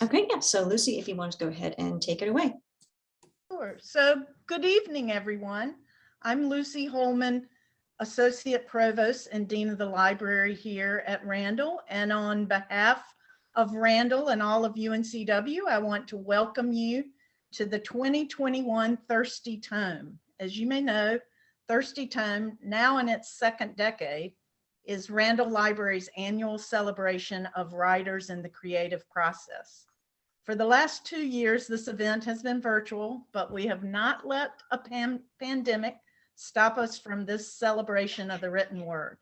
Okay, yeah, so Lucy, if you want to go ahead and take it away. Sure. So good evening, everyone. I'm Lucy Holman, Associate Provost and Dean of the Library here at Randall. And on behalf of Randall and all of UNCW, I want to welcome you to the 2021 Thirsty Tome. As you may know, Thirsty Tome, now in its second decade, is Randall Library's annual celebration of writers in the creative process. For the last 2 years, this event has been virtual, but we have not let a pandemic stop us from this celebration of the written word.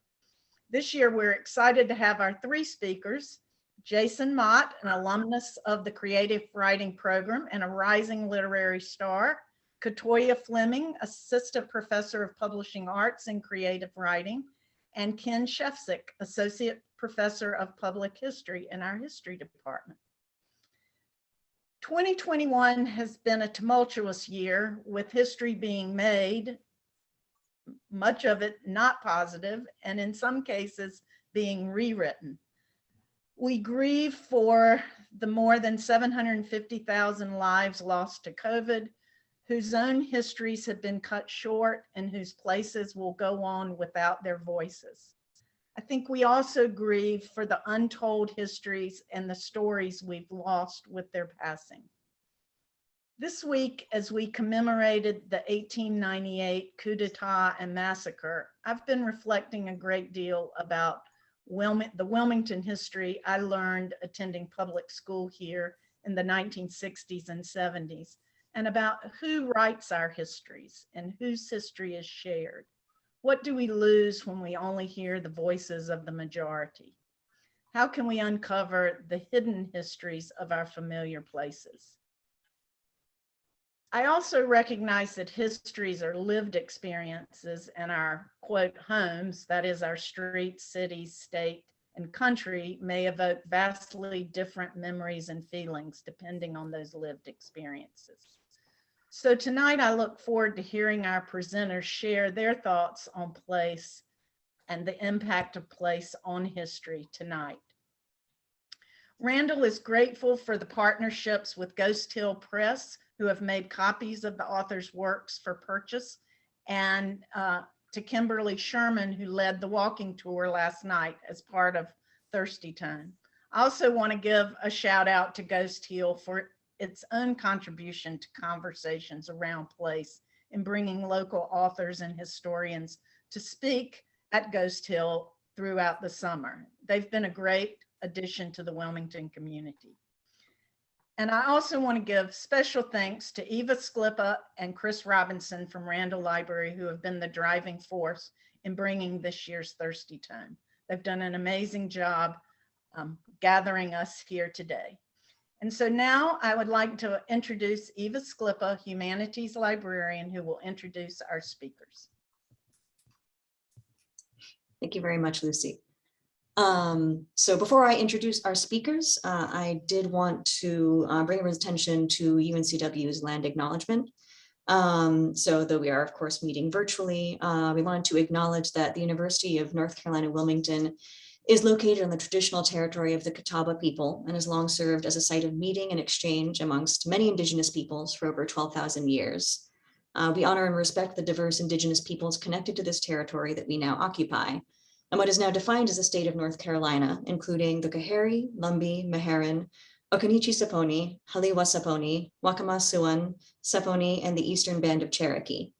This year, we're excited to have our 3 speakers, Jason Mott, an alumnus of the Creative Writing Program and a rising literary star, KaToya Fleming, Assistant Professor of Publishing Arts and Creative Writing, and Ken Shefsiek, Associate Professor of Public History in our History Department. 2021 has been a tumultuous year, with history being made, much of it not positive, and in some cases being rewritten. We grieve for the more than 750,000 lives lost to COVID, whose own histories have been cut short and whose places will go on without their voices. I think we also grieve for the untold histories and the stories we've lost with their passing. This week, as we commemorated the 1898 coup d'etat and massacre, I've been reflecting a great deal about the Wilmington history I learned attending public school here in the 1960s and 70s, and about who writes our histories and whose history is shared. What do we lose when we only hear the voices of the majority? How can we uncover the hidden histories of our familiar places? I also recognize that histories are lived experiences, and our, quote, homes, that is our streets, cities, state, and country, may evoke vastly different memories and feelings depending on those lived experiences. So tonight, I look forward to hearing our presenters share their thoughts on place and the impact of place on history tonight. Randall is grateful for the partnerships with Ghost Hill Press, who have made copies of the author's works for purchase, and to Kimberly Sherman, who led the walking tour last night as part of Thirsty Tome. I also want to give a shout out to Ghost Hill for its own contribution to conversations around place in bringing local authors and historians to speak at Ghost Hill throughout the summer. They've been a great addition to the Wilmington community. And I also want to give special thanks to Eva Sklippa and Chris Robinson from Randall Library, who have been the driving force in bringing this year's Thirsty Tome. They've done an amazing job gathering us here today. And so now I would like to introduce Eva Sklippa, humanities librarian, who will introduce our speakers. Thank you very much, Lucy. So before I introduce our speakers, I did want to bring everyone's attention to UNCW's land acknowledgement. So though we are, of course, meeting virtually, we wanted to acknowledge that the University of North Carolina, Wilmington is located on the traditional territory of the Catawba people and has long served as a site of meeting and exchange amongst many indigenous peoples for over 12,000 years. We honor and respect the diverse indigenous peoples connected to this territory that we now occupy, and what is now defined as the state of North Carolina, including the Kahari, Lumbee, Meherrin, Occaneechi Saponi, Haliwa Saponi, Wakama Siouan, Saponi, and the Eastern Band of Cherokee.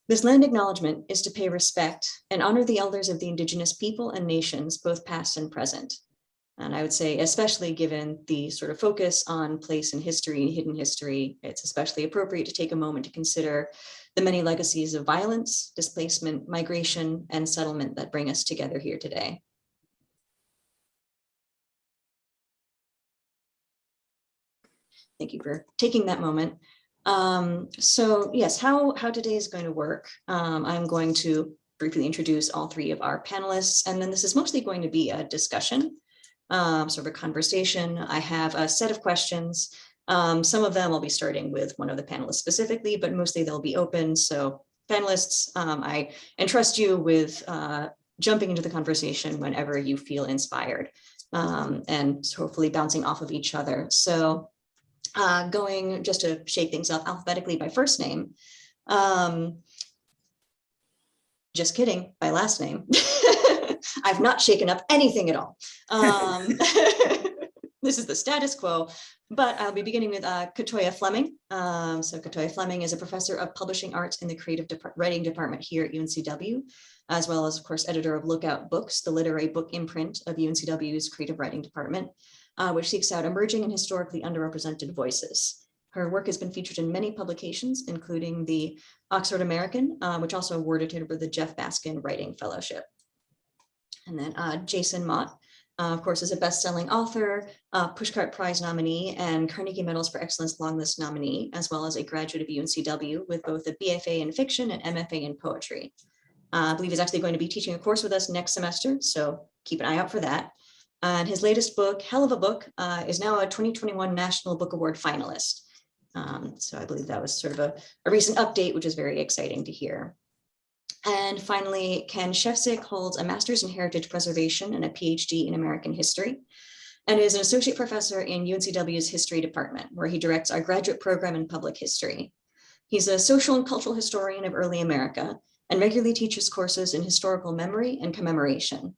This land acknowledgement is to pay respect and honor the elders of the indigenous people and nations, both past and present. And I would say, especially given the sort of focus on place and history and hidden history, it's especially appropriate to take a moment to consider the many legacies of violence, displacement, migration, and settlement that bring us together here today. Thank you for taking that moment. So yes, how today is going to work. I'm going to briefly introduce all 3 of our panelists, and then this is mostly going to be a discussion, sort of a conversation. I have a set of questions. Some of them I'll be starting with one of the panelists specifically, but mostly they'll be open. So panelists, I entrust you with jumping into the conversation whenever you feel inspired. and hopefully bouncing off of each other. So going just to shake things up alphabetically by first name. Just kidding, by last name. I've not shaken up anything at all. This is the status quo, but I'll be beginning with KaToya Fleming. So KaToya Fleming is a professor of publishing arts in the creative writing department here at UNCW, as well as, of course, editor of Lookout Books, the literary book imprint of UNCW's creative writing department, which seeks out emerging and historically underrepresented voices. Her work has been featured in many publications, including the Oxford American, which also awarded her with the Jeff Baskin Writing Fellowship. And then Jason Mott, of course, is a best-selling author, Pushcart Prize nominee, and Carnegie Medals for Excellence Longlist nominee, as well as a graduate of UNCW with both a BFA in fiction and MFA in poetry. I believe he's actually going to be teaching a course with us next semester, so keep an eye out for that. And his latest book, Hell of a Book, is now a 2021 National Book Award finalist. So I believe that was sort of a recent update, which is very exciting to hear. And finally, Ken Shefsiek holds a master's in heritage preservation and a PhD in American history, and is an associate professor in UNCW's history department, where he directs our graduate program in public history. He's a social and cultural historian of early America and regularly teaches courses in historical memory and commemoration.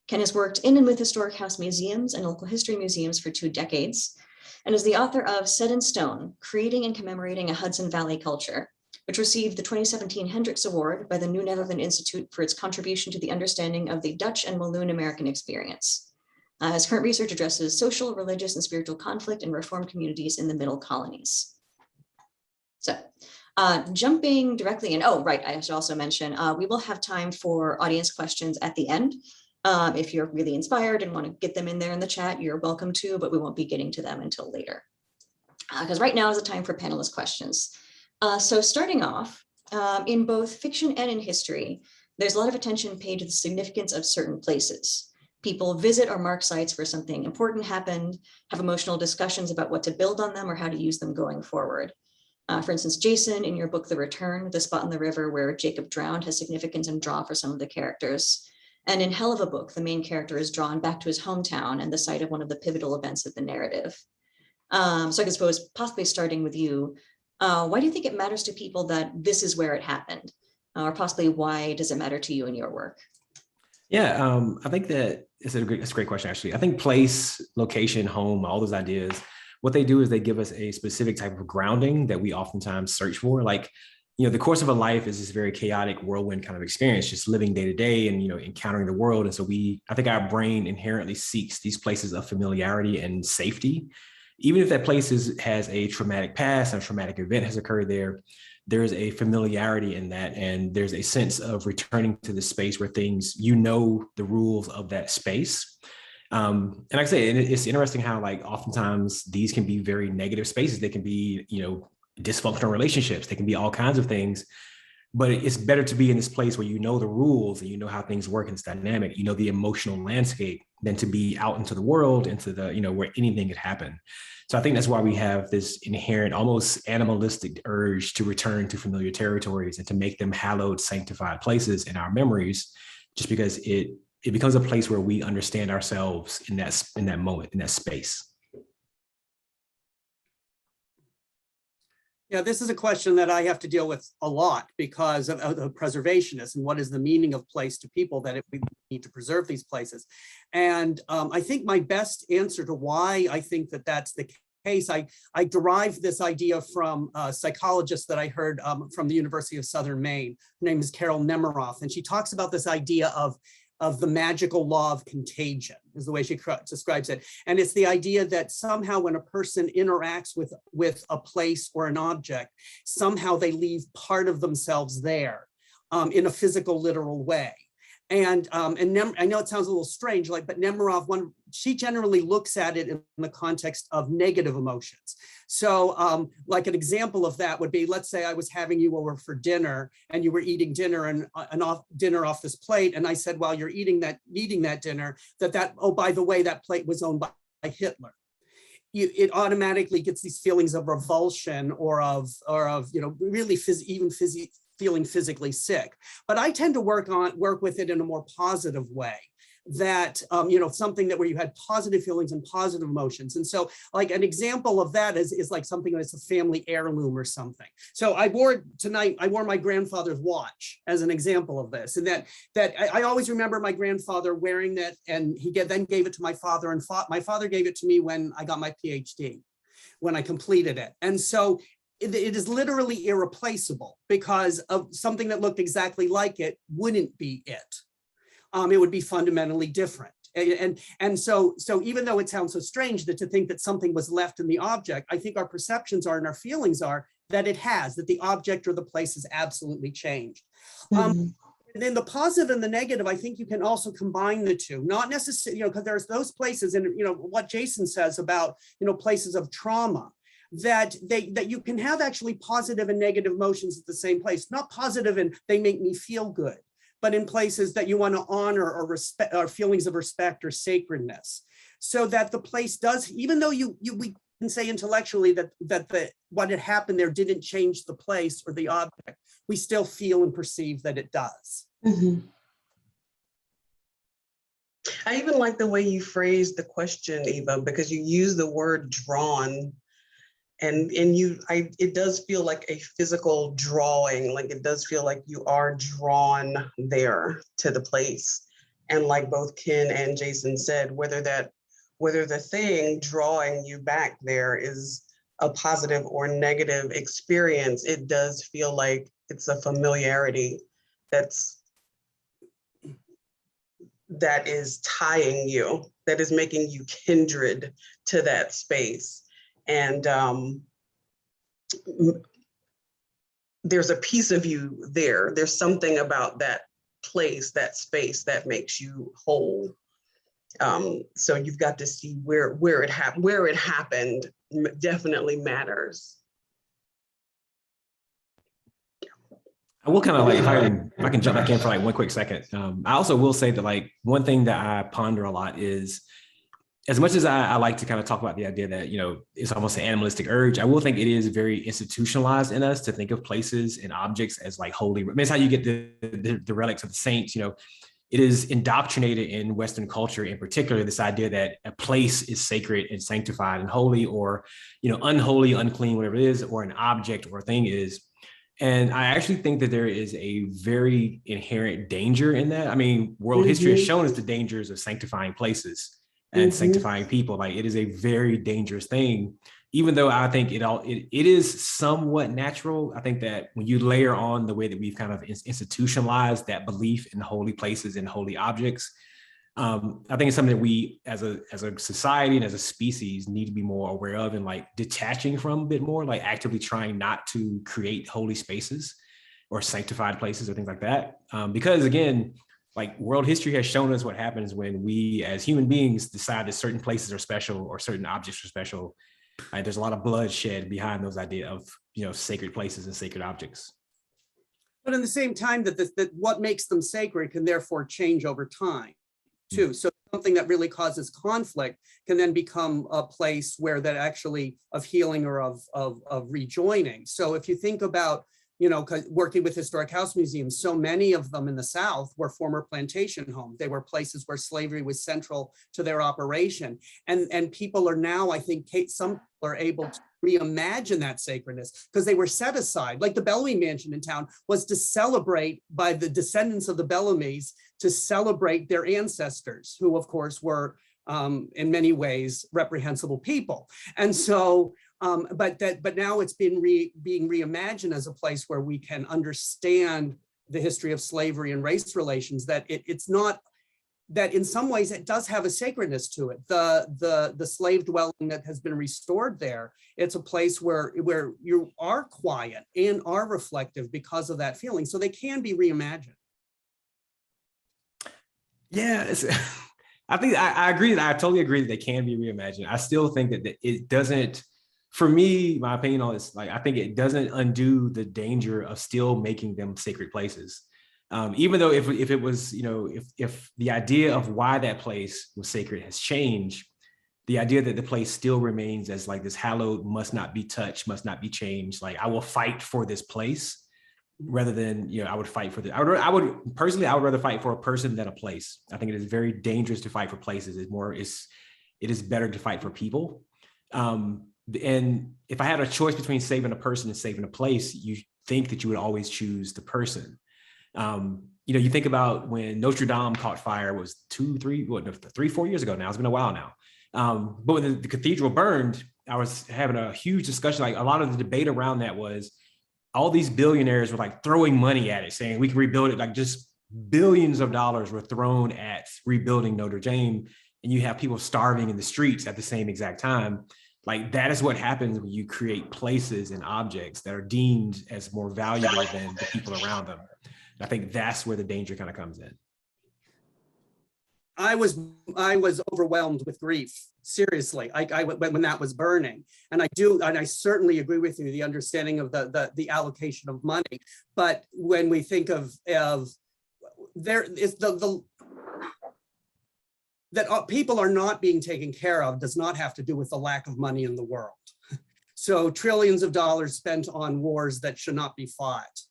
Ken has worked in and with historic house museums and local history museums for 2 decades, and is the author of Set in Stone, Creating and Commemorating a Hudson Valley Culture, which received the 2017 Hendricks Award by the New Netherland Institute for its contribution to the understanding of the Dutch and Walloon American experience. His current research addresses social, religious, and spiritual conflict in reformed communities in the Middle Colonies. So jumping directly in, oh, right, I should also mention, we will have time for audience questions at the end. If you're really inspired and want to get them in there in the chat, you're welcome to, but we won't be getting to them until later. Because right now is the time for panelist questions. So starting off, in both fiction and in history, there's a lot of attention paid to the significance of certain places. People visit or mark sites where something important happened, have emotional discussions about what to build on them or how to use them going forward. For instance, Jason, in your book, The Return, the spot in the river where Jacob drowned has significance and draw for some of the characters. And in Hell of a Book, the main character is drawn back to his hometown and the site of one of the pivotal events of the narrative. So I suppose possibly starting with you, why do you think it matters to people that this is where it happened? Or possibly why does it matter to you in your work? Yeah, I think that it's a great question, actually. I think place, location, home, all those ideas, what they do is they give us a specific type of grounding that we oftentimes search for. Like, you know, the course of a life is this very chaotic whirlwind kind of experience, just living day to day and, you know, encountering the world. And so I think our brain inherently seeks these places of familiarity and safety. Even if that place has a traumatic past, and a traumatic event has occurred there, there's a familiarity in that. And there's a sense of returning to the space where things, you know, the rules of that space. And like I say, it's interesting how, like, oftentimes these can be very negative spaces. They can be, you know, dysfunctional relationships. They can be all kinds of things. But it's better to be in this place where you know the rules and you know how things work and it's dynamic, you know, the emotional landscape, than to be out into the world, into the, you know, where anything could happen. So I think that's why we have this inherent, almost animalistic urge to return to familiar territories and to make them hallowed, sanctified places in our memories, just because it becomes a place where we understand ourselves in that moment, in that space. Yeah, this is a question that I have to deal with a lot because of the preservationists and what is the meaning of place to people, that we need to preserve these places. And I think my best answer to why I think that that's the case, I derived this idea from a psychologist that I heard from the University of Southern Maine. Her name is Carol Nemiroff, and she talks about this idea of the magical law of contagion, is the way she describes it. And it's the idea that somehow when a person interacts with a place or an object, somehow they leave part of themselves there in a physical, literal way. And I know it sounds a little strange, but Nemiroff, she generally looks at it in the context of negative emotions. So like an example of that would be, let's say I was having you over for dinner and you were eating dinner and dinner off this plate. And I said, while you're eating that dinner, oh, by the way, that plate was owned by Hitler. It automatically gets these feelings of revulsion or of you know, really feeling physically sick. But I tend to work with it in a more positive way. that, something that where you had positive feelings and positive emotions. And so like an example of that is like something that's a family heirloom or something. So I wore my grandfather's watch as an example of this. And that I always remember my grandfather wearing that, and he then gave it to my father, and my father gave it to me when I got my PhD, when I completed it. And so it is literally irreplaceable, because of something that looked exactly like it wouldn't be it. It would be fundamentally different. And so even though it sounds so strange to think that something was left in the object, I think our perceptions are and our feelings are that that the object or the place has absolutely changed. And then the positive and the negative, I think you can also combine the two, not necessarily, because there's those places, and what Jason says about, places of trauma, that you can have actually positive and negative emotions at the same place, not positive and they make me feel good, but in places that you want to honor or respect, or feelings of respect or sacredness, so that the place does, even though we can say intellectually that what had happened there didn't change the place or the object, we still feel and perceive that it does. I even like the way you phrased the question, Eva, because you use the word drawn, and it does feel like a physical drawing, like it does feel like you are drawn there to the place. And like both Ken and Jason said, whether the thing drawing you back there is a positive or negative experience, it does feel like it's a familiarity that is tying you, that is making you kindred to that space. And there's a piece of you there. There's something about that place, that space, that makes you whole. So you've got to see where it happened definitely matters. I will kind of like, if I can jump back in for like one quick second. I also will say that like one thing that I ponder a lot is, as much as I like to kind of talk about the idea that, it's almost an animalistic urge, I will think it is very institutionalized in us to think of places and objects as like holy. I mean, it's how you get the relics of the saints. It is indoctrinated in Western culture, in particular, this idea that a place is sacred and sanctified and holy, or, unholy, unclean, whatever it is, or an object or a thing is. And I actually think that there is a very inherent danger in that. I mean, world history has shown us the dangers of sanctifying places and sanctifying people. Like, it is a very dangerous thing, even though I think it is somewhat natural. I think that when you layer on the way that we've kind of institutionalized that belief in holy places and holy objects, I think it's something that we as a society and as a species need to be more aware of, and like detaching from a bit more, like actively trying not to create holy spaces or sanctified places or things like that. Because again, like world history has shown us what happens when we as human beings decide that certain places are special or certain objects are special. Like, there's a lot of bloodshed behind those idea of, sacred places and sacred objects. But in the same time, that what makes them sacred can therefore change over time too. So something that really causes conflict can then become a place where that actually of healing or of rejoining. So if you think about, working with historic house museums, so many of them in the South were former plantation homes. They were places where slavery was central to their operation. And people are now, I think, some people are able to reimagine that sacredness because they were set aside. Like the Bellamy Mansion in town was to celebrate, by the descendants of the Bellamys, to celebrate their ancestors, who of course were in many ways reprehensible people. And so, but now it's been being reimagined as a place where we can understand the history of slavery and race relations, that it's not, that in some ways it does have a sacredness to it. The slave dwelling that has been restored there, it's a place where you are quiet and are reflective because of that feeling. So they can be reimagined. Yeah, I think I agree that I totally agree that they can be reimagined. I still think that it doesn't, for me, my opinion on this, like, I think it doesn't undo the danger of still making them sacred places. Even though if it was, if the idea of why that place was sacred has changed, the idea that the place still remains as like this hallowed, must not be touched, must not be changed. Like, I will fight for this place. rather than, I would fight for I would personally, I would rather fight for a person than a place. I think it is very dangerous to fight for places. It is better to fight for people. And if I had a choice between saving a person and saving a place, you think that you would always choose the person. You think about when Notre Dame caught fire, was 3-4 years ago now. It's been a while now. But when the cathedral burned, I was having a huge discussion. Like, a lot of the debate around that was all these billionaires were like throwing money at it, saying we can rebuild it. Like, just billions of dollars were thrown at rebuilding Notre Dame. And you have people starving in the streets at the same exact time. Like, that is what happens when you create places and objects that are deemed as more valuable than the people around them. I think that's where the danger kind of comes in. I was overwhelmed with grief. Seriously, when that was burning, and I certainly agree with you, the understanding of the allocation of money. But when we think of there is that people are not being taken care of does not have to do with the lack of money in the world. So trillions of dollars spent on wars that should not be fought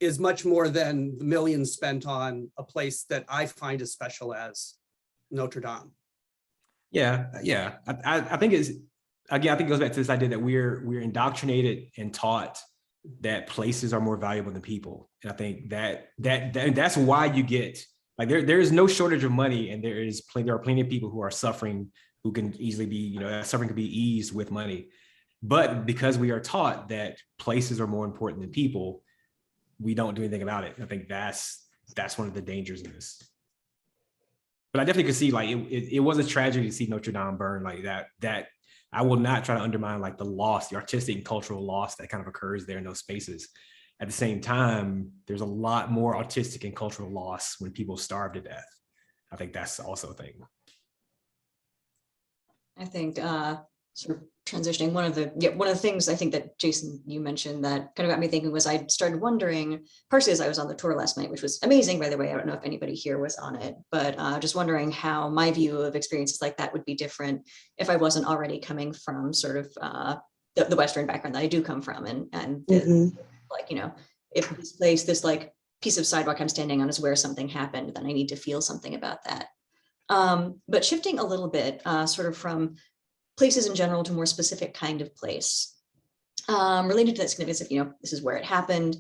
is much more than the millions spent on a place that I find as special as Notre Dame. Yeah. I think I think it goes back to this idea that we're indoctrinated and taught that places are more valuable than people. And I think that's why you get, like, there is no shortage of money, and there are plenty of people who are suffering, who can easily be, suffering can be eased with money. But because we are taught that places are more important than people, we don't do anything about it. I think that's one of the dangers in this. But I definitely could see, like, it was a tragedy to see Notre Dame burn like that. That I will not try to undermine, like, the artistic and cultural loss that kind of occurs there in those spaces. At the same time, there's a lot more artistic and cultural loss when people starve to death. I think that's also a thing. I think sort of transitioning, one of the things I think that, Jason, you mentioned that kind of got me thinking was, I started wondering, partially as I was on the tour last night, which was amazing, by the way. I don't know if anybody here was on it, but just wondering how my view of experiences like that would be different if I wasn't already coming from sort of the Western background that I do come from, and like, if this place, this like piece of sidewalk I'm standing on is where something happened, then I need to feel something about that. But shifting a little bit, sort of from places in general to more specific kind of place, related to that significance of, this is where it happened.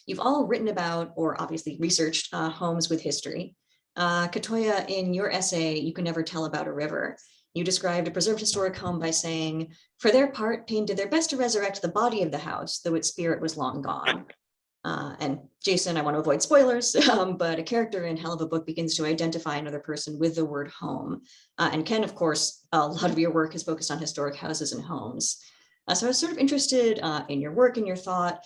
You've all written about, or obviously researched, homes with history. KaToya, in your essay, You Can Never Tell About a River, you described a preserved historic home by saying, for their part, Payne did their best to resurrect the body of the house, though its spirit was long gone. And Jason, I want to avoid spoilers, but a character in Hell of a Book begins to identify another person with the word home. And Ken, of course, a lot of your work is focused on historic houses and homes. So I was sort of interested in your work and your thought.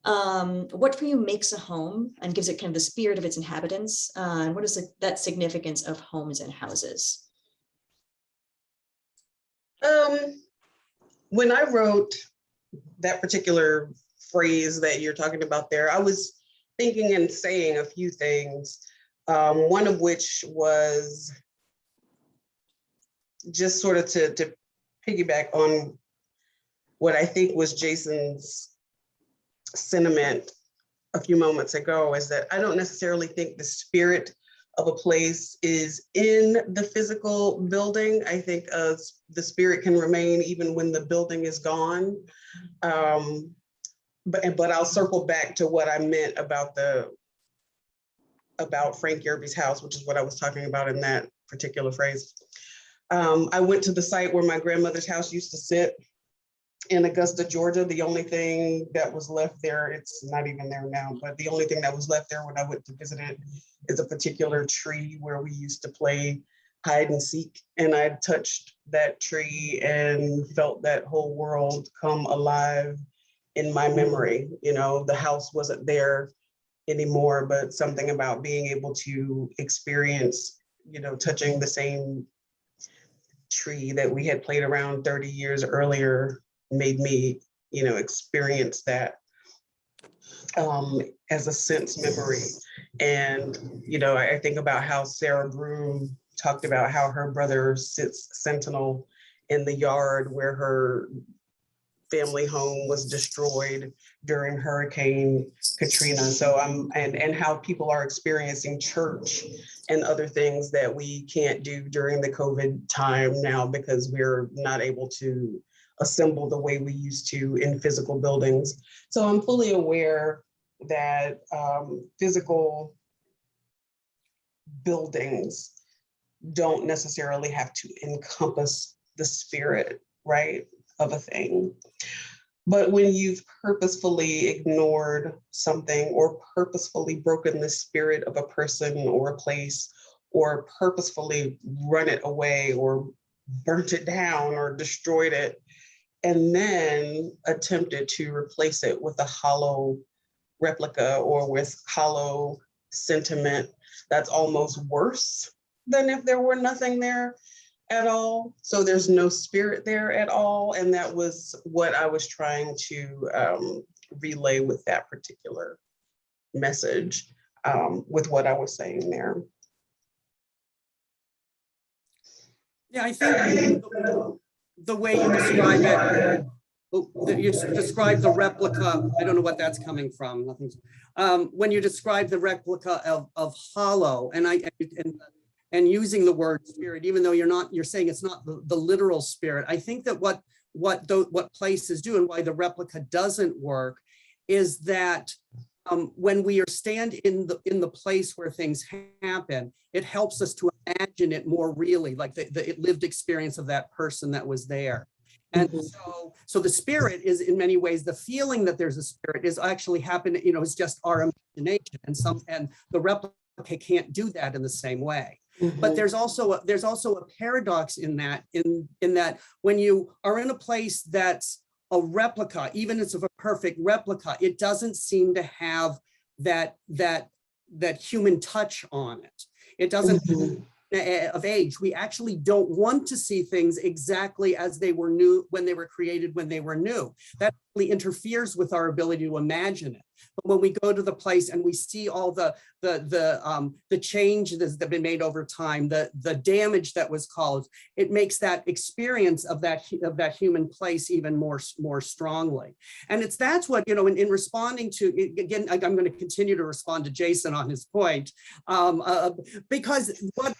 What for you makes a home and gives it kind of the spirit of its inhabitants? And what is that significance of homes and houses? When I wrote that particular phrase that you're talking about there, I was thinking and saying a few things, one of which was just sort of to piggyback on what I think was Jason's sentiment a few moments ago, is that I don't necessarily think the spirit of a place is in the physical building. I think the spirit can remain even when the building is gone. But I'll circle back to what I meant about Frank Yerby's house, which is what I was talking about in that particular phrase. I went to the site where my grandmother's house used to sit in Augusta, Georgia. The only thing that was left there, it's not even there now, but the only thing that was left there when I went to visit it is a particular tree where we used to play hide and seek. And I touched that tree and felt that whole world come alive in my memory. The house wasn't there anymore, but something about being able to experience, touching the same tree that we had played around 30 years earlier made me, experience that as a sense memory. And, I think about how Sarah Broom talked about how her brother sits sentinel in the yard where her family home was destroyed during Hurricane Katrina. So and how people are experiencing church and other things that we can't do during the COVID time now because we're not able to assemble the way we used to in physical buildings. So I'm fully aware that physical buildings don't necessarily have to encompass the spirit, right, of a thing. But when you've purposefully ignored something or purposefully broken the spirit of a person or a place, or purposefully run it away or burnt it down or destroyed it, and then attempted to replace it with a hollow replica or with hollow sentiment, that's almost worse than if there were nothing there at all. So there's no spirit there at all. And that was what I was trying to relay with that particular message, with what I was saying there. Yeah, I think the way you describe it, that you describe the replica, I don't know what that's coming from. Nothing's, when you describe the replica of hollow, and using the word spirit, even though you're saying it's not the literal spirit, I think that what places do and why the replica doesn't work is that when we stand in the place where things happen, it helps us to imagine it more really, like the lived experience of that person that was there. And so the spirit is in many ways, the feeling that there's a spirit is actually happening, is just our imagination, and the replica can't do that in the same way. But there's also a paradox in that when you are in a place that's a replica, even if it's a perfect replica, it doesn't seem to have that human touch on it. It doesn't of age. We actually don't want to see things exactly as they were new when they were created, when they were new. That really interferes with our ability to imagine it. But when we go to the place and we see all the changes that have been made over time, the damage that was caused, it makes that experience of that human place even more strongly. And that's what, in responding to, again, I'm going to continue to respond to Jason on his point, because it's not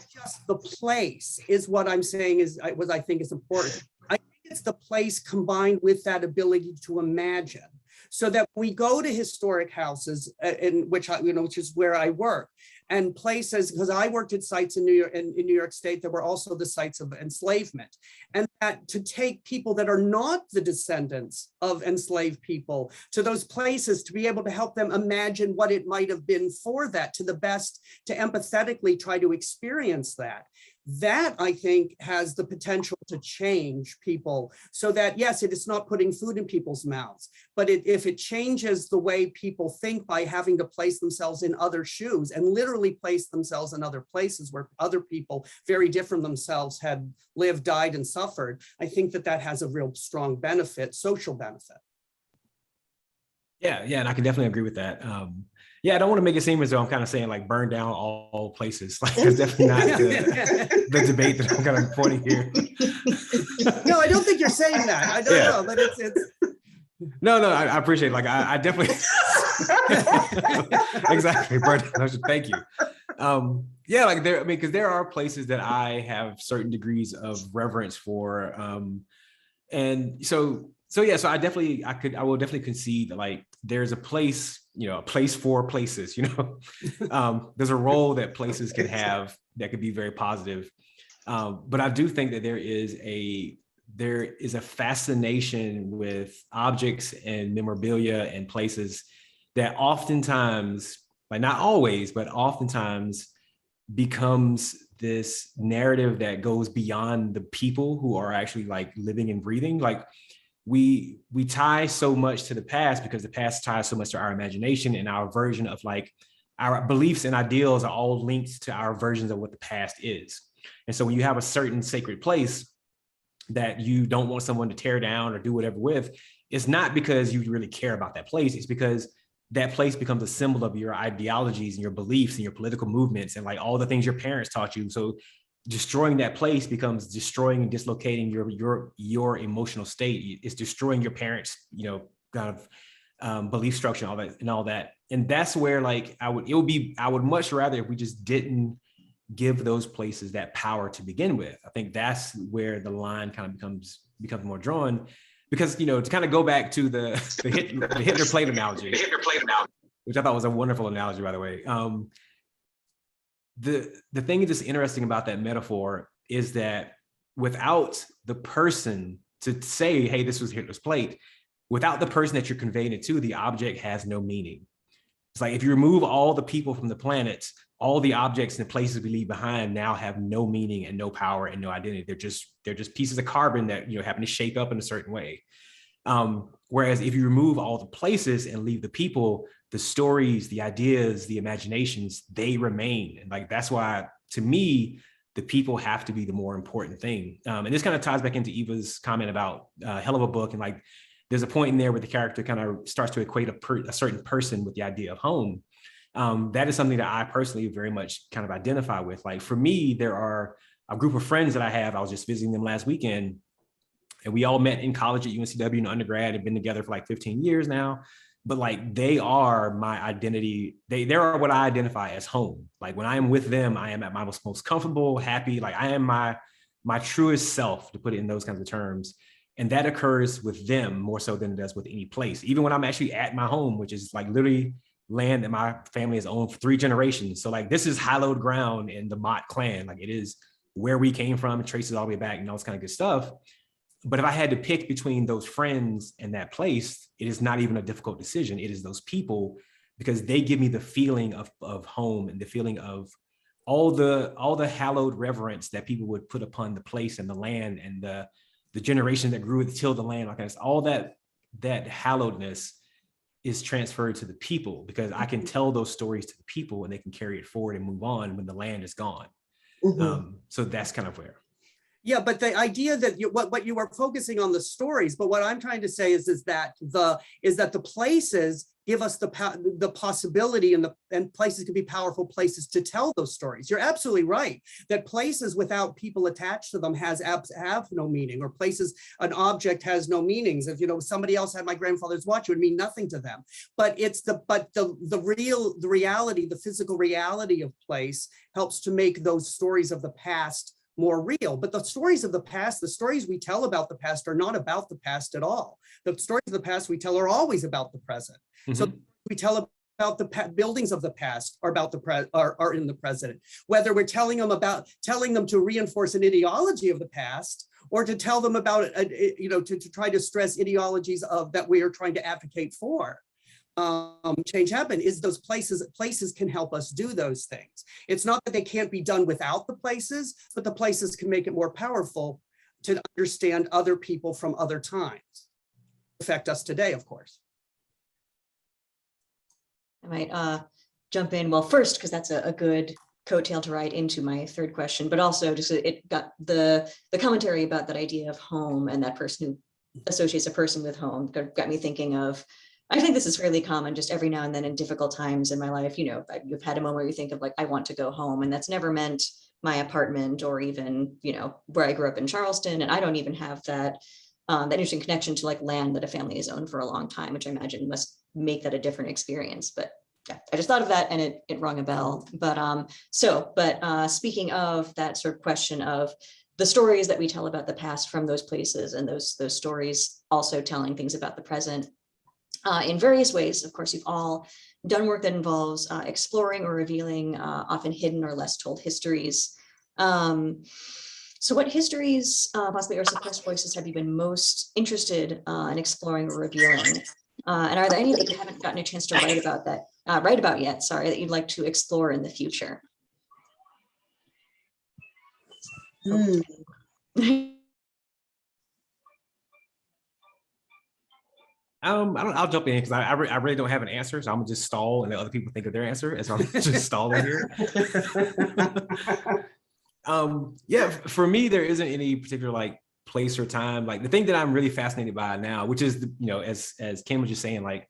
just the place is what I'm saying is what I think is important. I think it's the place combined with that ability to imagine. So that we go to historic houses, which is where I work, and places, because I worked at sites in New York State that were also the sites of enslavement, and that to take people that are not the descendants of enslaved people to those places to be able to help them imagine what it might have been for that, to the best, to empathetically try to experience that. That, I think, has the potential to change people so that, yes, it is not putting food in people's mouths, but if it changes the way people think by having to place themselves in other shoes and literally place themselves in other places where other people very different themselves had lived, died, and suffered, I think that has a real strong benefit, social benefit. Yeah, and I can definitely agree with that. Yeah, I don't want to make it seem as though I'm kind of saying like burn down all places. Like that's definitely not the debate that I'm kind of pointing here. No, I don't think you're saying that. I don't know, but it's. No, I appreciate it. Like I definitely exactly burn down. Thank you. Yeah, like because there are places that I have certain degrees of reverence for, and so yeah, so I will definitely concede that like there's a place, a place for places, there's a role that places can have that could be very positive. But I do think that there is a fascination with objects and memorabilia and places that oftentimes, like not always, but oftentimes becomes this narrative that goes beyond the people who are actually like living and breathing. Like we tie so much to the past because the past ties so much to our imagination, and our version of like our beliefs and ideals are all linked to our versions of what the past is. And so when you have a certain sacred place that you don't want someone to tear down or do whatever with, it's not because you really care about that place. It's because that place becomes a symbol of your ideologies and your beliefs and your political movements and like all the things your parents taught you. So destroying that place becomes destroying and dislocating your emotional state. It's destroying your parents, kind of belief structure and all that. And that's where like I would much rather if we just didn't give those places that power to begin with. I think that's where the line kind of becomes more drawn, because to kind of go back to the Hitler plate analogy, which I thought was a wonderful analogy, by the way. The thing that's interesting about that metaphor is that without the person to say, hey, this was Hitler's plate, without the person that you're conveying it to, the object has no meaning. It's like if you remove all the people from the planet, all the objects and the places we leave behind now have no meaning and no power and no identity. They're just pieces of carbon that happen to shape up in a certain way. Whereas if you remove all the places and leave the people, the stories, the ideas, the imaginations, they remain. And like that's why, to me, the people have to be the more important thing. And this kind of ties back into Eva's comment about hell of a book. And like there's a point in there where the character kind of starts to equate a certain person with the idea of home. That is something that I personally very much kind of identify with. Like for me, there are a group of friends that I have. I was just visiting them last weekend, and we all met in college at UNCW in undergrad and been together for like 15 years now. But like they are my identity. They are what I identify as home. Like when I am with them, I am at my most comfortable, happy. Like I am my truest self, to put it in those kinds of terms. And that occurs with them more so than it does with any place. Even when I'm actually at my home, which is like literally land that my family has owned for 3 generations. So like this is hallowed ground in the Mott clan. Like it is where we came from, it traces all the way back and all this kind of good stuff. But if I had to pick between those friends and that place, it is not even a difficult decision. It is those people, because they give me the feeling of home and the feeling of all the hallowed reverence that people would put upon the place and the land and the generation that grew it, tilled the land. Like all that hallowedness is transferred to the people, because I can tell those stories to the people and they can carry it forward and move on when the land is gone. So that's kind of where. Yeah, but the idea that what you are focusing on the stories, but what I'm trying to say is that the places give us the possibility, and places can be powerful places to tell those stories. You're absolutely right that places without people attached to them have no meaning, or places, an object has no meanings. If somebody else had my grandfather's watch, it would mean nothing to them. But the reality, the physical reality of place helps to make those stories of the past more real. But the stories of the past, the stories we tell about the past, are not about the past at all. The stories of the past we tell are always about the present. So we tell about the buildings of the past are about are in the present. Whether we're telling them to reinforce an ideology of the past, or to tell them about to try to stress ideologies that we are trying to advocate for. Change happen, is those places can help us do those things. It's not that they can't be done without the places, but the places can make it more powerful to understand other people from other times, affect us today, of course. I might jump in, well, first, because that's a good coattail to ride into my third question, but also just it got the commentary about that idea of home and that person who associates a person with home got me thinking of, I think this is fairly common just every now and then in difficult times in my life. You've had a moment where you think of like, I want to go home, and that's never meant my apartment or even, where I grew up in Charleston. And I don't even have that interesting connection to like land that a family has owned for a long time, which I imagine must make that a different experience. But yeah, I just thought of that and it rung a bell. But speaking of that sort of question of the stories that we tell about the past from those places, and those stories also telling things about the present in various ways. Of course, you've all done work that involves exploring or revealing often hidden or less told histories. So what histories, possibly or suppressed voices, have you been most interested in exploring or revealing? And are there any that you haven't gotten a chance to write about yet, that you'd like to explore in the future? I'll jump in because I really don't have an answer, so I'm gonna just stall and let other people think of their answer, and so I'm just stalling here. Yeah, for me, there isn't any particular like place or time. Like the thing that I'm really fascinated by now, which is as Kim was just saying, like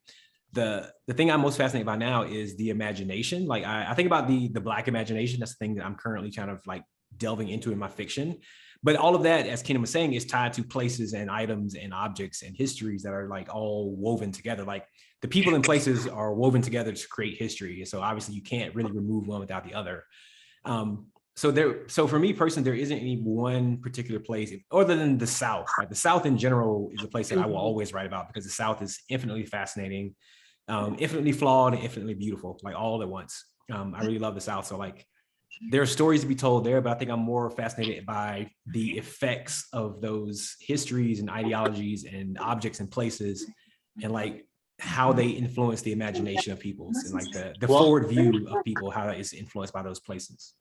the thing I'm most fascinated by now is the imagination. Like I think about the Black imagination. That's the thing that I'm currently kind of like delving into in my fiction. But all of that, as Keenan was saying, is tied to places and items and objects and histories that are like all woven together. Like the people and places are woven together to create history. And so obviously you can't really remove one without the other. So for me personally, there isn't any one particular place other than the South. Like the South in general is a place that I will always write about because the South is infinitely fascinating, infinitely flawed, and infinitely beautiful, like all at once. I really love the South. So like, there are stories to be told there, but I think I'm more fascinated by the effects of those histories and ideologies and objects and places, and like how they influence the imagination of peoples, and like the forward view of people, how that is influenced by those places.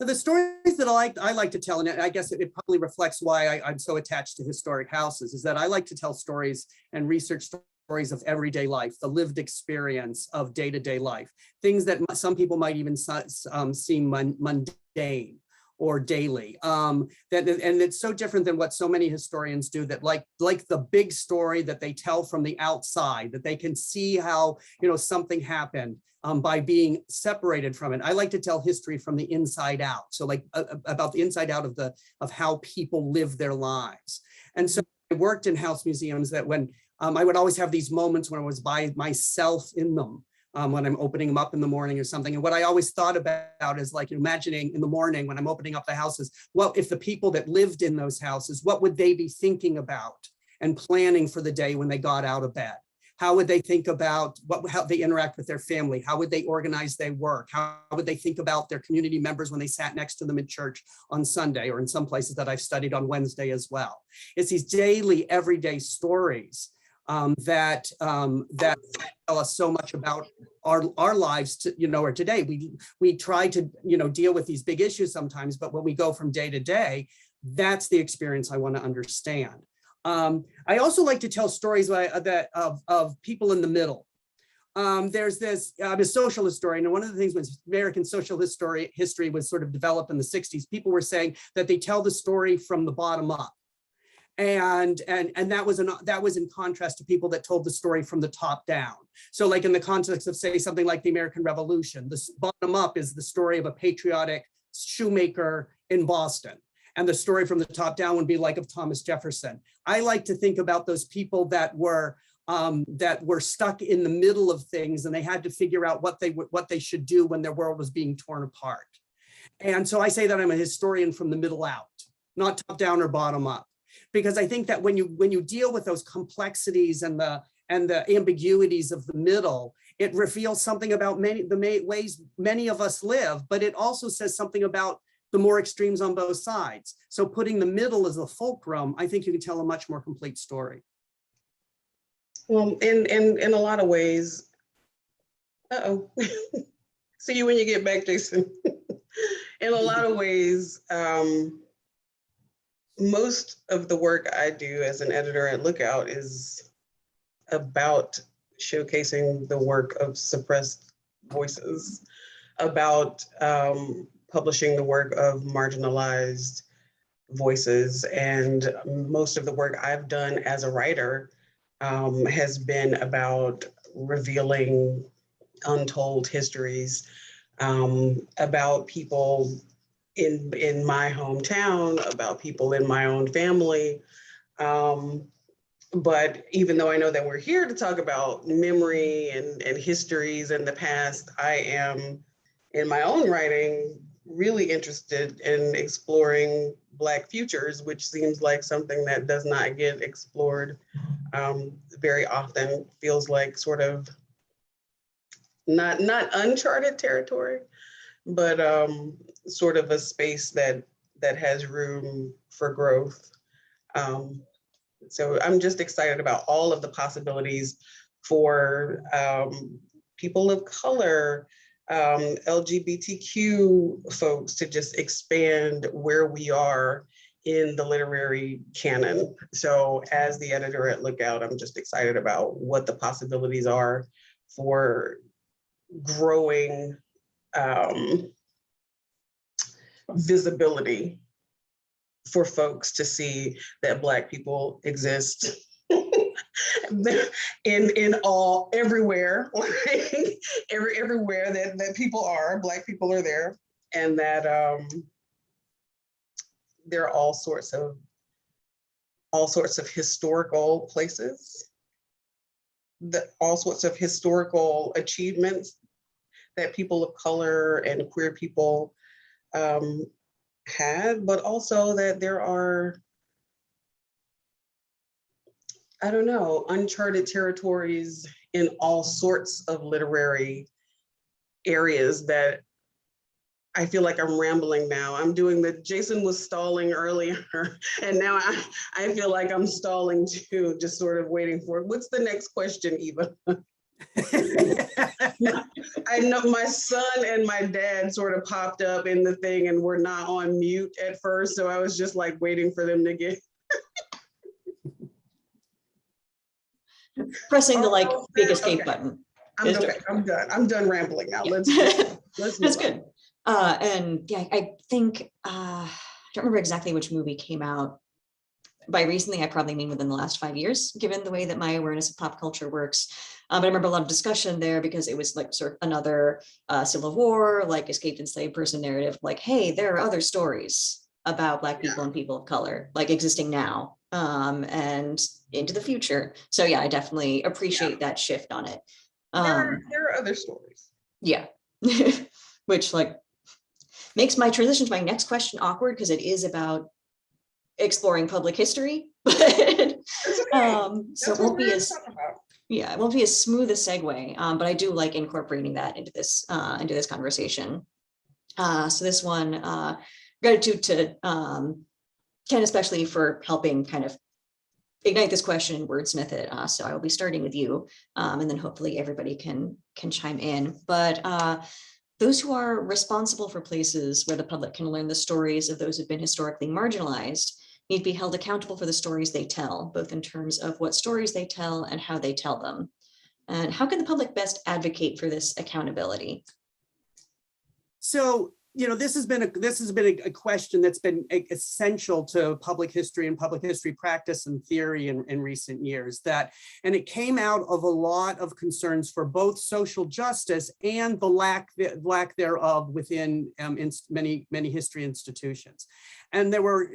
The stories that I like to tell, and I guess it probably reflects why I'm so attached to historic houses, is that I like to tell stories and research stories of everyday life, the lived experience of day-to-day life, things that some people might even seem mundane or daily. And it's so different than what so many historians do, that like the big story that they tell from the outside, that they can see how, something happened by being separated from it. I like to tell history from the inside out. So like about the inside out of how people live their lives. And so I worked in house museums that when I would always have these moments when I was by myself in them, when I'm opening them up in the morning or something. And what I always thought about is like imagining in the morning when I'm opening up the houses, well, if the people that lived in those houses, what would they be thinking about and planning for the day when they got out of bed? How would they think about how they interact with their family? How would they organize their work? How would they think about their community members when they sat next to them in church on Sunday, or in some places that I've studied on Wednesday as well? It's these daily, everyday stories that tell us so much about our lives, or today. We try to, deal with these big issues sometimes, but when we go from day to day, that's the experience I want to understand. I also like to tell stories of people in the middle. There's this, I'm a social historian, and one of the things when American social history was sort of developed in the 60s, people were saying that they tell the story from the bottom up. And that was in contrast to people that told the story from the top down. So like in the context of, say, something like the American Revolution, the bottom up is the story of a patriotic shoemaker in Boston. And the story from the top down would be like of Thomas Jefferson. I like to think about those people that were stuck in the middle of things, and they had to figure out what they should do when their world was being torn apart. And so I say that I'm a historian from the middle out, not top down or bottom up, because I think that when you deal with those complexities and the ambiguities of the middle, it reveals something about the ways many of us live, but it also says something about the more extremes on both sides. So putting the middle as the fulcrum, I think you can tell a much more complete story. Well, in a lot of ways, see you when you get back, Jason. In a lot of ways, most of the work I do as an editor at Lookout is about showcasing the work of suppressed voices, about publishing the work of marginalized voices. And most of the work I've done as a writer has been about revealing untold histories about people in my hometown, about people in my own family. But even though I know that we're here to talk about memory and histories in the past, I am, in my own writing, really interested in exploring Black futures, which seems like something that does not get explored very often. Feels like sort of not uncharted territory, but sort of a space that has room for growth. So I'm just excited about all of the possibilities for people of color, LGBTQ folks, to just expand where we are in the literary canon. So as the editor at Lookout, I'm just excited about what the possibilities are for growing visibility for folks to see that Black people exist everywhere, like everywhere that people are, Black people are there. and that there are all sorts of historical places, all sorts of historical achievements that people of color and queer people had, but also that there are, I don't know, uncharted territories in all sorts of literary areas that I feel like I'm rambling now. I'm doing the, Jason was stalling earlier, and now I feel like I'm stalling too, just sort of waiting for, what's the next question, Eva? I know my son and my dad sort of popped up in the thing and were not on mute at first, so I was just like waiting for them to get. Pressing the like big escape Okay. button. I'm done. I'm done rambling now. Yeah. Let's move That's on. good. And yeah, I think, I don't remember exactly which movie came out. By recently, I probably mean within the last 5 years, given the way that my awareness of pop culture works. But I remember a lot of discussion there because it was like sort of another Civil War, like escaped enslaved person narrative, like, hey, there are other stories about Black people and people of color, like existing now and into the future. So yeah, I definitely appreciate that shift on it. There are other stories. Yeah, which like makes my transition to my next question awkward because it is about exploring public history, but so it won't be as, yeah, it won't be as smooth a segue, but I do like incorporating that into this conversation. So this one, gratitude to Ken, especially for helping kind of ignite this question and wordsmith it. So I will be starting with you, and then hopefully everybody can chime in. But those who are responsible for places where the public can learn the stories of those who've been historically marginalized need to be held accountable for the stories they tell, both in terms of what stories they tell and how they tell them. And how can the public best advocate for this accountability? So, this has been a question that's been essential to public history and public history practice and theory in recent years. And it came out of a lot of concerns for both social justice and the lack thereof within many history institutions. And there were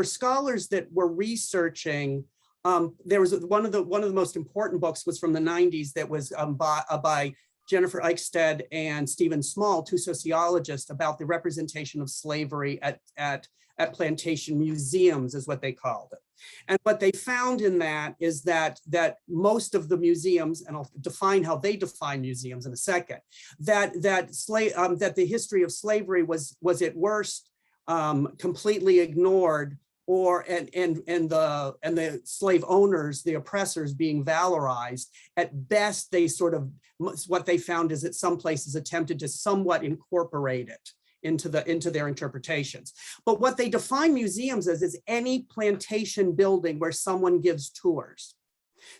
scholars that were researching. There was one of the most important books was from the 90s that was by Jennifer Eichstead and Stephen Small, two sociologists, about the representation of slavery at plantation museums, is what they called it. And what they found in that is that most of the museums, and I'll define how they define museums in a second, that the history of slavery was at worst completely ignored, and the slave owners, the oppressors, being valorized. At best, they sort of, what they found is that some places attempted to somewhat incorporate it into their interpretations. But what they define museums as is any plantation building where someone gives tours.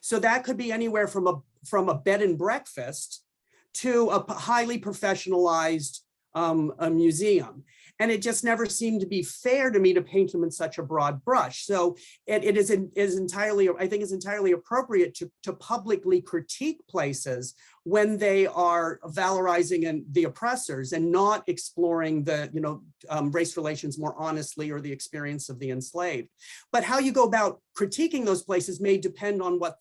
So that could be anywhere from a bed and breakfast to a highly professionalized a museum. And it just never seemed to be fair to me to paint them in such a broad brush. So it is entirely, I think, is entirely appropriate to publicly critique places when they are valorizing the oppressors and not exploring the race relations more honestly, or the experience of the enslaved. But how you go about critiquing those places may depend on what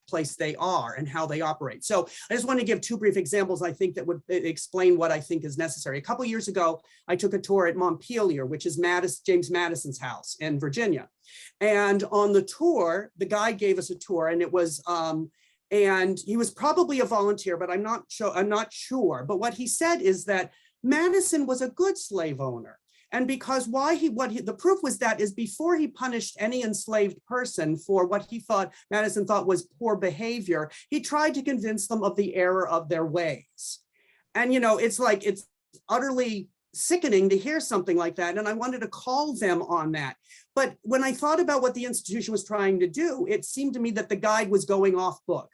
place they are and how they operate. So I just want to give two brief examples, I think, that would explain what I think is necessary. A couple of years ago, I took a tour at Montpelier, which is James Madison's house in Virginia. And on the tour, the guide gave us a tour, and it was, and he was probably a volunteer, but I'm not sure. But what he said is that Madison was a good slave owner. And because the proof was that is before he punished any enslaved person for what Madison thought was poor behavior, he tried to convince them of the error of their ways. And, it's utterly sickening to hear something like that. And I wanted to call them on that. But when I thought about what the institution was trying to do, it seemed to me that the guide was going off book.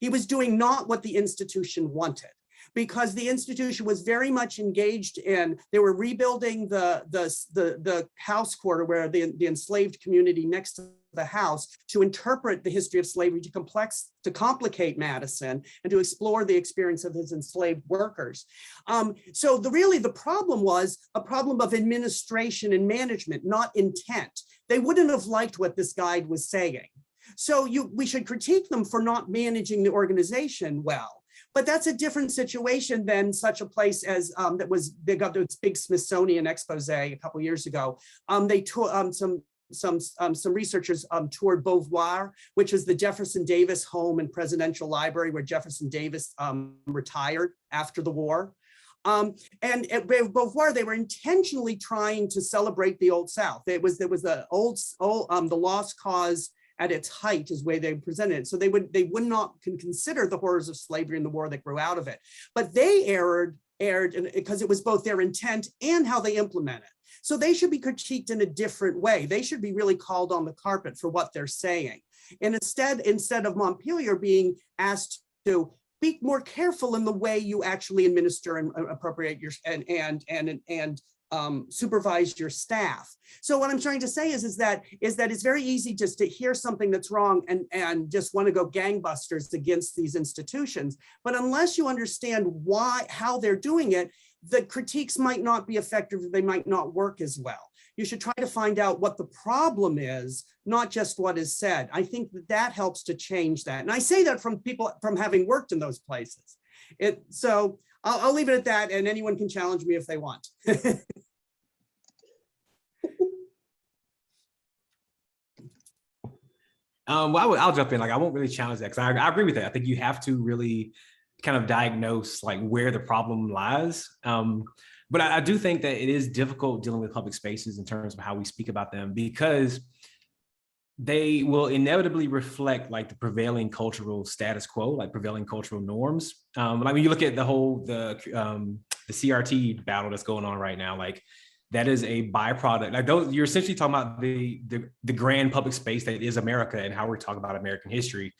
He was doing not what the institution wanted, because the institution was very much engaged in, they were rebuilding the house quarter where the enslaved community next to the House to interpret the history of slavery to complicate Madison and to explore the experience of his enslaved workers. So really the problem was a problem of administration and management, not intent. They wouldn't have liked what this guide was saying. So we should critique them for not managing the organization well. But that's a different situation than such a place as they got this big Smithsonian expose a couple years ago. They took some researchers toured Beauvoir, which is the Jefferson Davis home and presidential library where Jefferson Davis retired after the war. And at Beauvoir, they were intentionally trying to celebrate the Old South. There was the the lost cause at its height is the way they presented it. So they would not consider the horrors of slavery and the war that grew out of it. But they erred because it was both their intent and how they implement it. So they should be critiqued in a different way. They should be really called on the carpet for what they're saying. And instead of Montpelier being asked to be more careful in the way you actually administer and appropriate your and supervise your staff. So what I'm trying to say is that it's very easy just to hear something that's wrong and just want to go gangbusters against these institutions. But unless you understand how they're doing it, the critiques might not be effective, they might not work as well. You should try to find out what the problem is, not just what is said. I think that helps to change that. And I say that from having worked in those places. So I'll leave it at that, and anyone can challenge me if they want. Well, I'll jump in. Like, I won't really challenge that because I agree with that. I think you have to really kind of diagnose like where the problem lies. But I do think that it is difficult dealing with public spaces in terms of how we speak about them, because they will inevitably reflect like the prevailing cultural status quo, like prevailing cultural norms. Like when you look at the CRT battle that's going on right now, like that is a byproduct. Like you're essentially talking about the grand public space that is America and how we're talking about American history.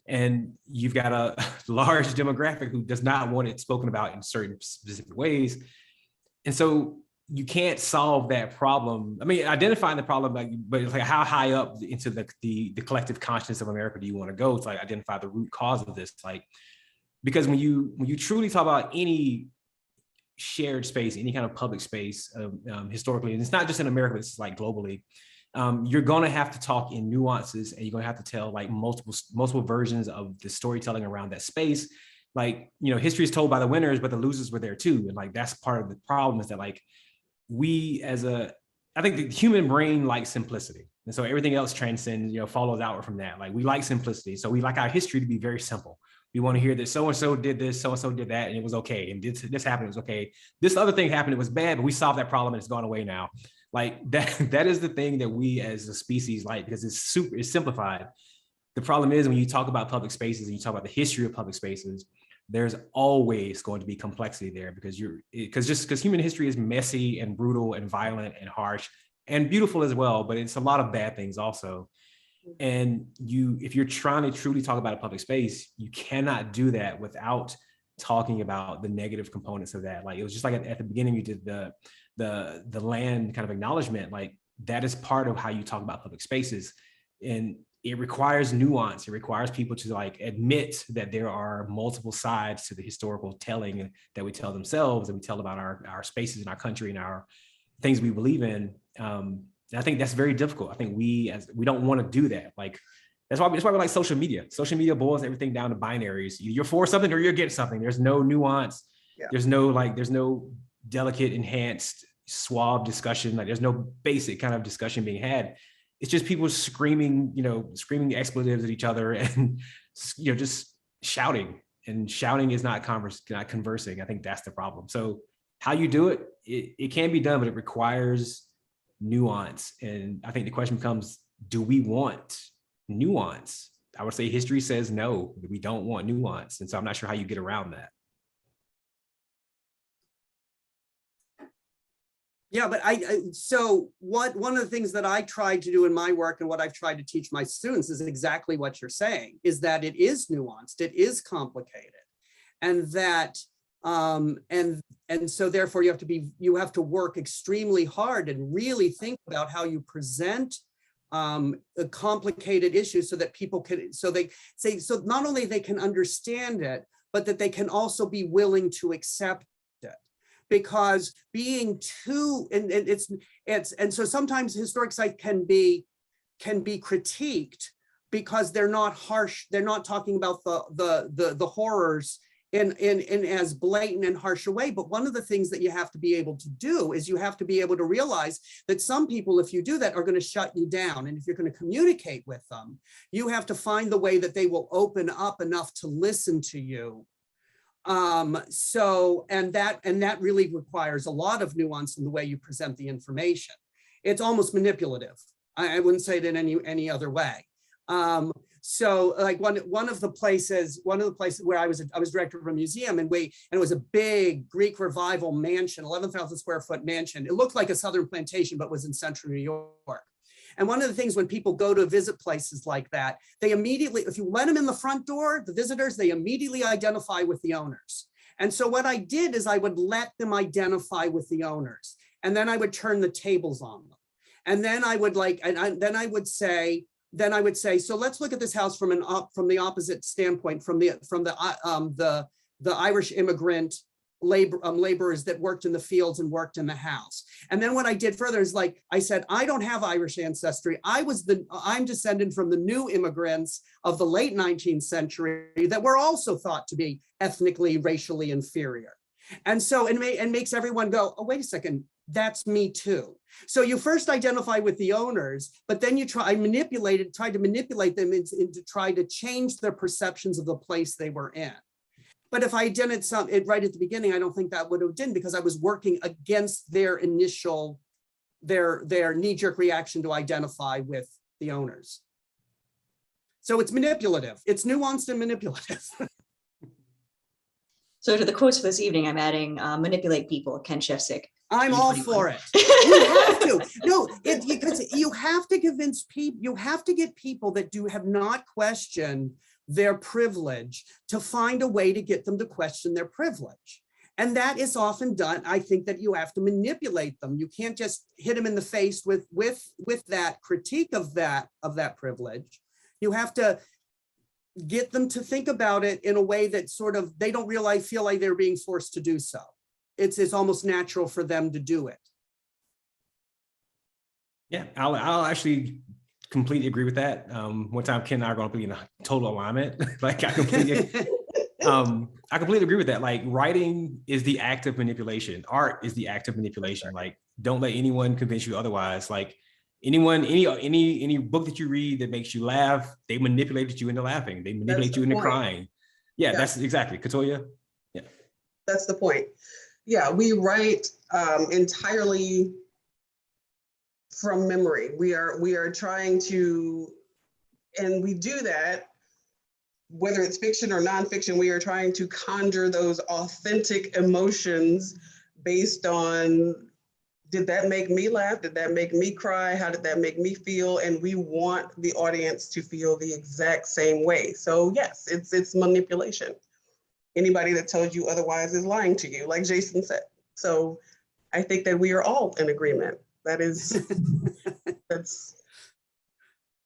And you've got a large demographic who does not want it spoken about in certain specific ways. And so you can't solve that problem. I mean, identifying the problem, but it's like how high up into the collective consciousness of America do you want to go to like identify the root cause of this? Like, because when you truly talk about any shared space, any kind of public space, historically, and it's not just in America, it's like globally, you're going to have to talk in nuances, and you're going to have to tell like multiple versions of the storytelling around that space. Like, you know, history is told by the winners, but the losers were there too. And like, that's part of the problem, is that like I think the human brain likes simplicity. And so everything else transcends, you know, follows outward from that. Like we like simplicity. So we like our history to be very simple. We want to hear that so-and-so did this, so-and-so did that, and it was okay. And this happened, it was okay. This other thing happened, it was bad, but we solved that problem and it's gone away now. Like that is the thing that we as a species like, because it's simplified. The problem is when you talk about public spaces and you talk about the history of public spaces, there's always going to be complexity there, because human history is messy and brutal and violent and harsh and beautiful as well, but it's a lot of bad things also. And if you're trying to truly talk about a public space, you cannot do that without talking about the negative components of that. Like it was just like at the beginning, you did the land kind of acknowledgement, like that is part of how you talk about public spaces. And it requires nuance. It requires people to like admit that there are multiple sides to the historical telling that we tell themselves, and we tell about our spaces in our country and our things we believe in. And I think that's very difficult. I think we don't want to do that. Like that's why we like social media. Social media boils everything down to binaries. You're for something or you're against something. There's no nuance. Yeah. There's no delicate, enhanced, suave discussion. Like there's no basic kind of discussion being had. It's just people screaming expletives at each other and, you know, just shouting. And shouting is not conversing. I think that's the problem. So how you do it, it can be done, but it requires nuance. And I think the question becomes, do we want nuance? I would say history says no, we don't want nuance. And so I'm not sure how you get around that. Yeah, but so one of the things that I tried to do in my work and what I've tried to teach my students is exactly what you're saying, is that it is nuanced, it is complicated, and that and so therefore you have to work extremely hard and really think about how you present complicated issues so that people can, so not only they can understand it, but that they can also be willing to accept it. Because being too, and so sometimes historic sites can be critiqued because they're not harsh, they're not talking about the horrors in as blatant and harsh a way. But one of the things that you have to be able to do is you have to be able to realize that some people, if you do that, are going to shut you down. And if you're going to communicate with them, you have to find the way that they will open up enough to listen to you. So, and that really requires a lot of nuance in the way you present the information. It's almost manipulative. I wouldn't say it in any other way. So like one of the places where I was director of a museum, and it was a big Greek revival mansion, 11,000 square foot mansion. It looked like a Southern plantation, but was in central New York. And one of the things when people go to visit places like that, they immediately, if you let them in the front door, the visitors, they immediately identify with the owners. And so what I did is I would let them identify with the owners, and then I would turn the tables on them. And then I would then I would say, so let's look at this house from the opposite standpoint, from the Irish immigrant laborers that worked in the fields and worked in the house. And then what I did further is I said, I don't have Irish ancestry. I'm descended from the new immigrants of the late 19th century that were also thought to be ethnically, racially inferior. And so it makes everyone go, oh, wait a second, that's me too. So you first identify with the owners, but then you try to manipulate them into try to change their perceptions of the place they were in. But if I did it right at the beginning, I don't think that would have done, because I was working against their initial, their knee-jerk reaction to identify with the owners. So it's manipulative. It's nuanced and manipulative. So to the quotes for this evening, I'm adding manipulate people, Ken Shefsiek. I'm all for it. You have to. No, because you have to convince people, you have to get people that have not questioned their privilege to find a way to get them to question their privilege. And that is often done. I think that you have to manipulate them. You can't just hit them in the face with that critique of that privilege. You have to get them to think about it in a way that sort of, they don't feel like they're being forced to do so. It's almost natural for them to do it. Yeah, I'll actually completely agree with that. One time Ken and I are going to be in a total alignment. Like I completely agree with that. Like writing is the act of manipulation. Art is the act of manipulation. Like don't let anyone convince you otherwise. Like any book that you read that makes you laugh, they manipulated you into laughing. They manipulate you into crying. Yeah, that's exactly. KaToya. Yeah. That's the point. Yeah, we write entirely from memory. We are trying to, and we do that, whether it's fiction or nonfiction, we are trying to conjure those authentic emotions based on, did that make me laugh? Did that make me cry? How did that make me feel? And we want the audience to feel the exact same way. So yes, it's manipulation. Anybody that tells you otherwise is lying to you, like Jason said. So I think that we are all in agreement. That is, that's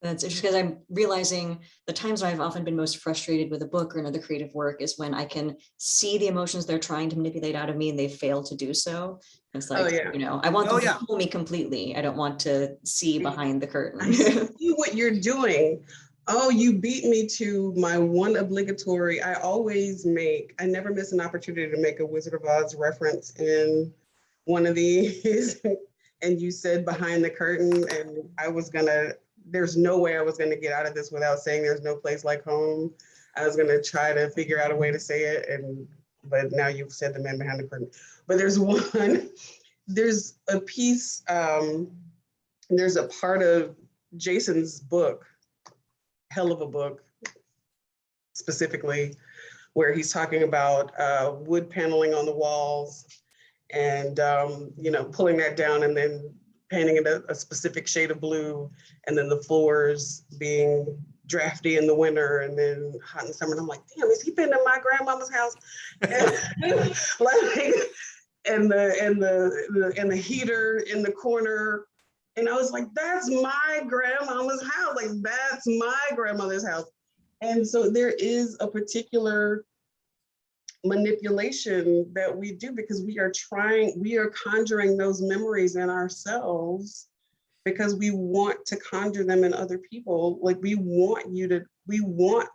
interesting, because I'm realizing the times when I've often been most frustrated with a book or another creative work is when I can see the emotions they're trying to manipulate out of me and they fail to do so. It's like, I want them to fool me completely. I don't want to see behind the curtain. I see what you're doing. Oh, you beat me to my one obligatory. I never miss an opportunity to make a Wizard of Oz reference in one of these. And you said behind the curtain, and there's no way I was gonna get out of this without saying there's no place like home. I was gonna try to figure out a way to say it, but now you've said the man behind the curtain. But there's a piece, there's a part of Jason's book, hell of a book, specifically, where he's talking about wood paneling on the walls and pulling that down and then painting it a specific shade of blue, and then the floors being drafty in the winter and then hot in summer. And I'm like, damn, is he painting my grandmama's house? And the heater in the corner And I was like, that's my grandmama's house. Like, that's my grandmother's house. And so there is a particular manipulation that we do because we are conjuring those memories in ourselves because we want to conjure them in other people. Like, we want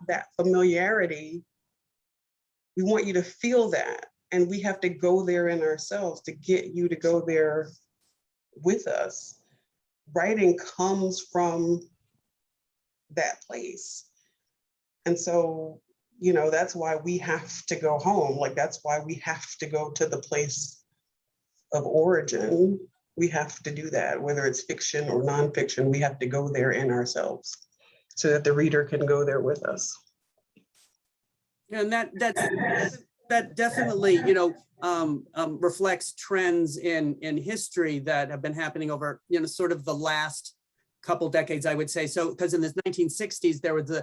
that familiarity. We want you to feel that. And we have to go there in ourselves to get you to go there with us. Writing comes from that place. And so, you know, that's why we have to go home. Like, that's why we have to go to the place of origin. We have to do that, whether it's fiction or nonfiction, we have to go there in ourselves so that the reader can go there with us. And that definitely, you know, reflects trends in history that have been happening over, you know, sort of the last couple decades, I would say. So, because in the 1960s, there was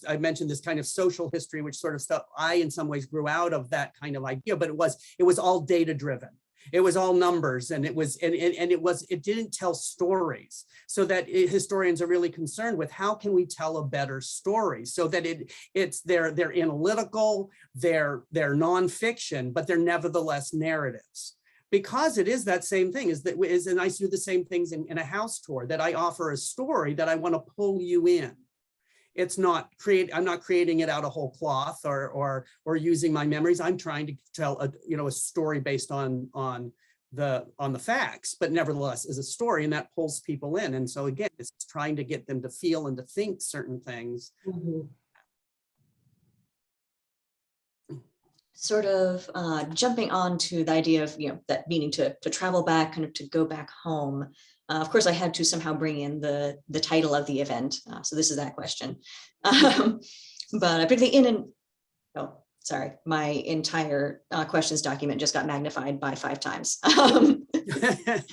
I mentioned this kind of social history, which sort of stuff I, in some ways, grew out of that kind of idea, but it was all data driven. It was all numbers, and it didn't tell stories. So that historians are really concerned with how can we tell a better story, so that they're analytical, they're nonfiction, but they're nevertheless narratives. Because it is that same thing, and I do the same things in a house tour, that I offer a story that I want to pull you in. It's not I'm not creating it out of whole cloth or using my memories. I'm trying to tell a story based on the facts, but nevertheless is a story, and that pulls people in. And so again, it's trying to get them to feel and to think certain things. Mm-hmm. Sort of jumping on to the idea of, that meaning to travel back, kind of to go back home. Of course, I had to somehow bring in the title of the event. So this is that question. But particularly my entire questions document just got magnified by 5 times,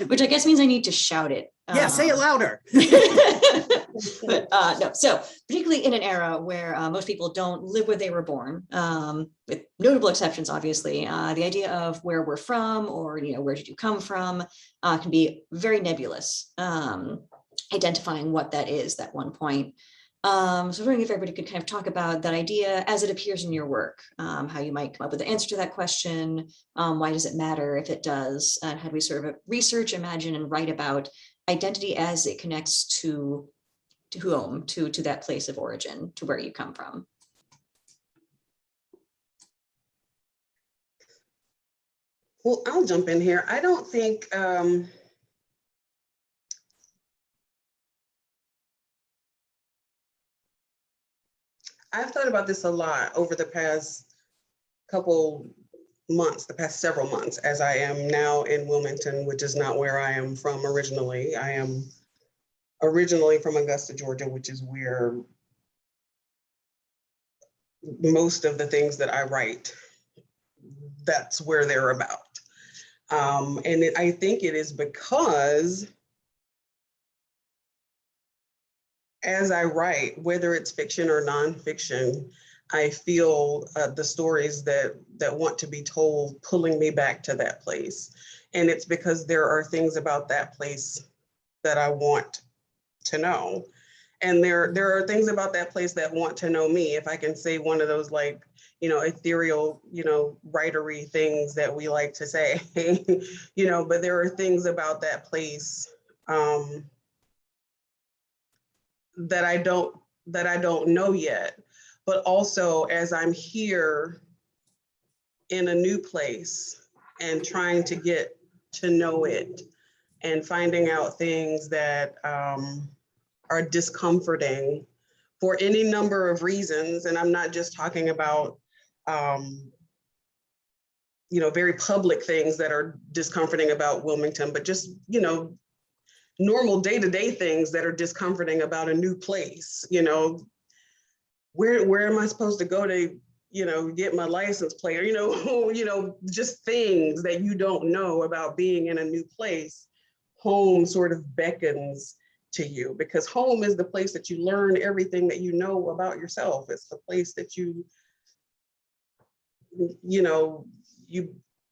which I guess means I need to shout it. Yeah, say it louder. But no, so particularly in an era where most people don't live where they were born, with notable exceptions, obviously, the idea of where we're from, or where did you come from, can be very nebulous, identifying what that is at one point. So I was wondering if everybody could kind of talk about that idea as it appears in your work, how you might come up with the answer to that question, why does it matter if it does, and how do we sort of research, imagine, and write about identity as it connects to whom, to that place of origin, to where you come from. Well, I'll jump in here. I don't think I've thought about this a lot over the past several months, as I am now in Wilmington, which is not where I am from originally. I am originally from Augusta, Georgia, which is where most of the things that I write, that's where they're about. I think it is because as I write, whether it's fiction or nonfiction, I feel the stories that want to be told pulling me back to that place. And it's because there are things about that place that I want to know. And there are things about that place that want to know me, if I can say one of those, like, ethereal, writery things that we like to say, but there are things about that place that I don't know yet. But also, as I'm here in a new place and trying to get to know it and finding out things that are discomforting for any number of reasons. And I'm not just talking about, very public things that are discomforting about Wilmington, but just, normal day-to-day things that are discomforting about a new place. Where am I supposed to go to, get my license plate, or, just things that you don't know about being in a new place. Home sort of beckons to you, because home is the place that you learn everything that you know about yourself. It's the place that you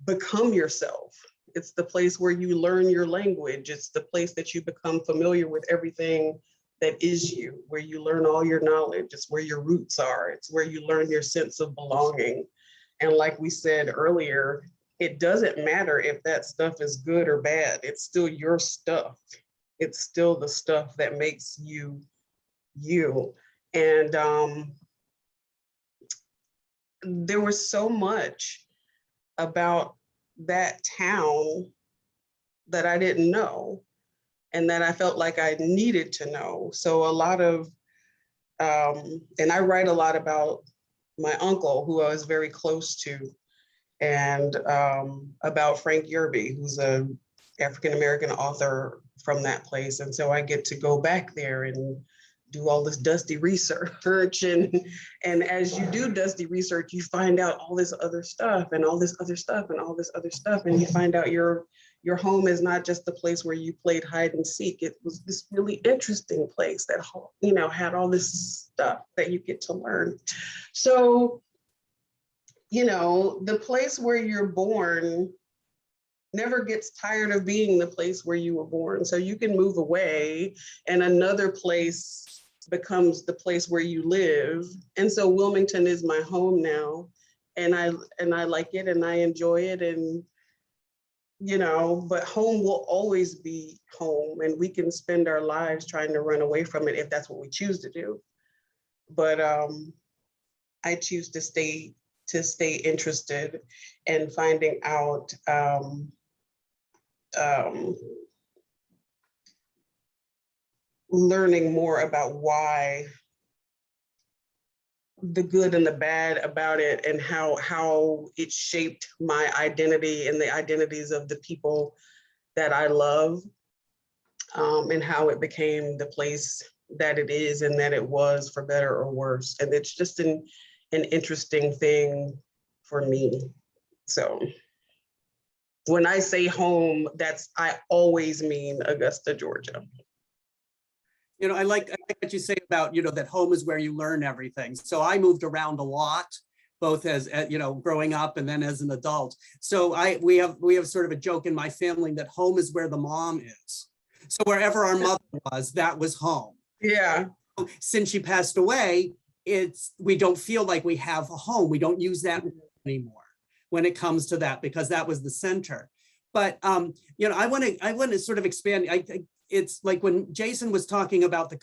become yourself. It's the place where you learn your language. It's the place that you become familiar with everything that is you, where you learn all your knowledge. It's where your roots are. It's where you learn your sense of belonging. And like we said earlier, it doesn't matter if that stuff is good or bad. It's still your stuff. It's still the stuff that makes you, you. And there was so much about that town that I didn't know and that I felt like I needed to know. So a lot of, and I write a lot about my uncle, who I was very close to, and about Frank Yerby, who's a African-American author from that place. And so I get to go back there and do all this dusty research. And as you do dusty research, you find out all this other stuff and all this other stuff and all this other stuff. And you find out your home is not just the place where you played hide and seek. It was this really interesting place that, you know, had all this stuff that you get to learn. So, you know, the place where you're born never gets tired of being the place where you were born. So you can move away and another place becomes the place where you live. And so Wilmington is my home now. And I like it and I enjoy it. And, you know, but home will always be home, and we can spend our lives trying to run away from it if that's what we choose to do. But I choose to stay interested in finding out learning more about why, the good and the bad about it, and how it shaped my identity and the identities of the people that I love, and how it became the place that it is and that it was, for better or worse. And it's just an interesting thing for me. So when I say home, I always mean Augusta, Georgia. You know, I like what you say about, you know, that home is where you learn everything. So I moved around a lot, both as you know, growing up and then as an adult. So we have sort of a joke in my family that home is where the mom is. So wherever our mother was, that was home. Yeah. Since she passed away, we don't feel like we have a home. We don't use that anymore when it comes to that, because that was the center. But you know, I want to sort of expand. I think it's like when Jason was talking about the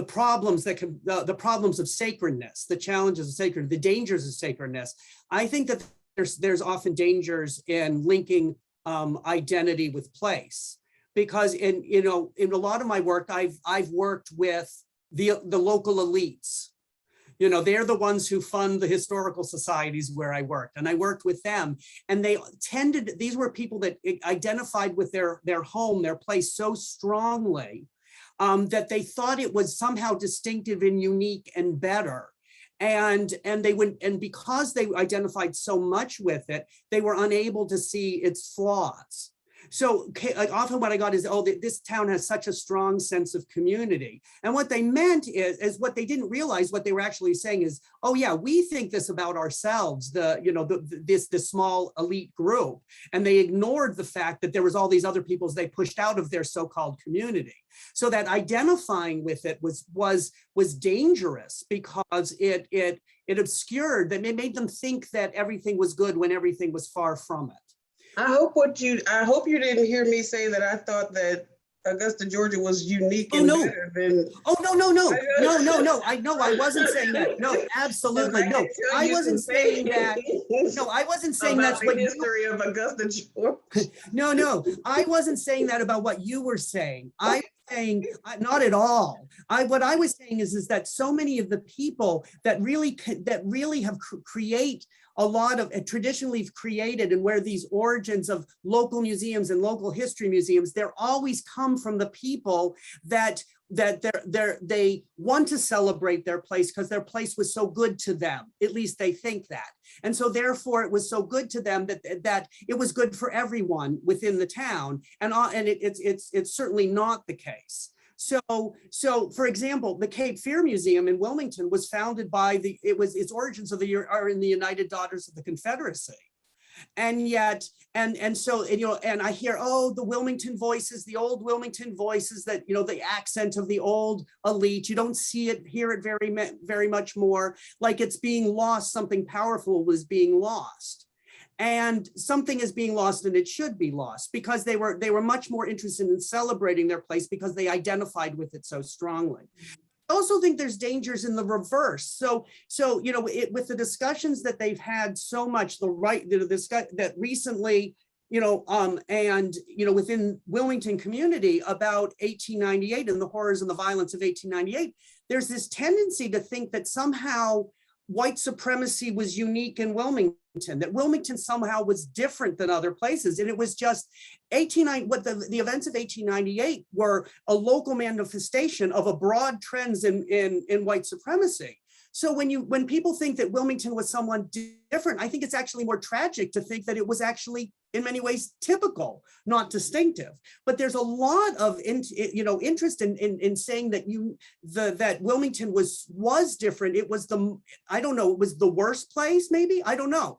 problems the problems of sacredness, the challenges of sacred, the dangers of sacredness. I think that there's often dangers in linking identity with place, because in a lot of my work, I've worked with the local elites. You know, they're the ones who fund the historical societies where I worked, and I worked with them. And these were people that identified with their home, their place so strongly that they thought it was somehow distinctive and unique and better. And because they identified so much with it, they were unable to see its flaws. So like often what I got is, oh, this town has such a strong sense of community. And what they meant is what they didn't realize, what they were actually saying is, oh yeah, we think this about ourselves, this small elite group. And they ignored the fact that there was all these other peoples they pushed out of their so-called community. So that identifying with it was dangerous, because it obscured, that it made them think that everything was good when everything was far from it. I hope you didn't hear me say that I thought that Augusta, Georgia was unique and better than. Oh, no. I wasn't saying that. No, absolutely. No, I wasn't saying that. No, I wasn't saying that's the history of Augusta, Georgia. No, I wasn't saying that about what you were saying. I'm saying not at all. What I was saying is that so many of the people that really have create a lot of traditionally created, and where these origins of local museums and local history museums, they're always come from the people that they want to celebrate their place because their place was so good to them. At least they think that. And so therefore it was so good to them that it was good for everyone within the town. And it's certainly not the case. So for example, the Cape Fear Museum in Wilmington was founded by its origins are in the United Daughters of the Confederacy. And yet, and so, and, you know, and I hear, oh, the Wilmington voices, the old Wilmington voices, that, you know, the accent of the old elite, you don't see it, hear it very much more, like it's being lost, something powerful was being lost. And something is being lost, and it should be lost, because they were much more interested in celebrating their place because they identified with it so strongly. I also think there's dangers in the reverse. So you know, with the discussions that they've had so much, that recently, you know, and you know, within Wilmington community about 1898 and the horrors and the violence of 1898, there's this tendency to think that somehow white supremacy was unique in Wilmington, that Wilmington somehow was different than other places. And it was just the events of 1898 were a local manifestation of a broad trends in white supremacy. So when people think that Wilmington was someone different, I think it's actually more tragic to think that it was actually in many ways typical, not distinctive. But there's a lot of interest in saying that that Wilmington was different. It was I don't know, it was the worst place, maybe, I don't know.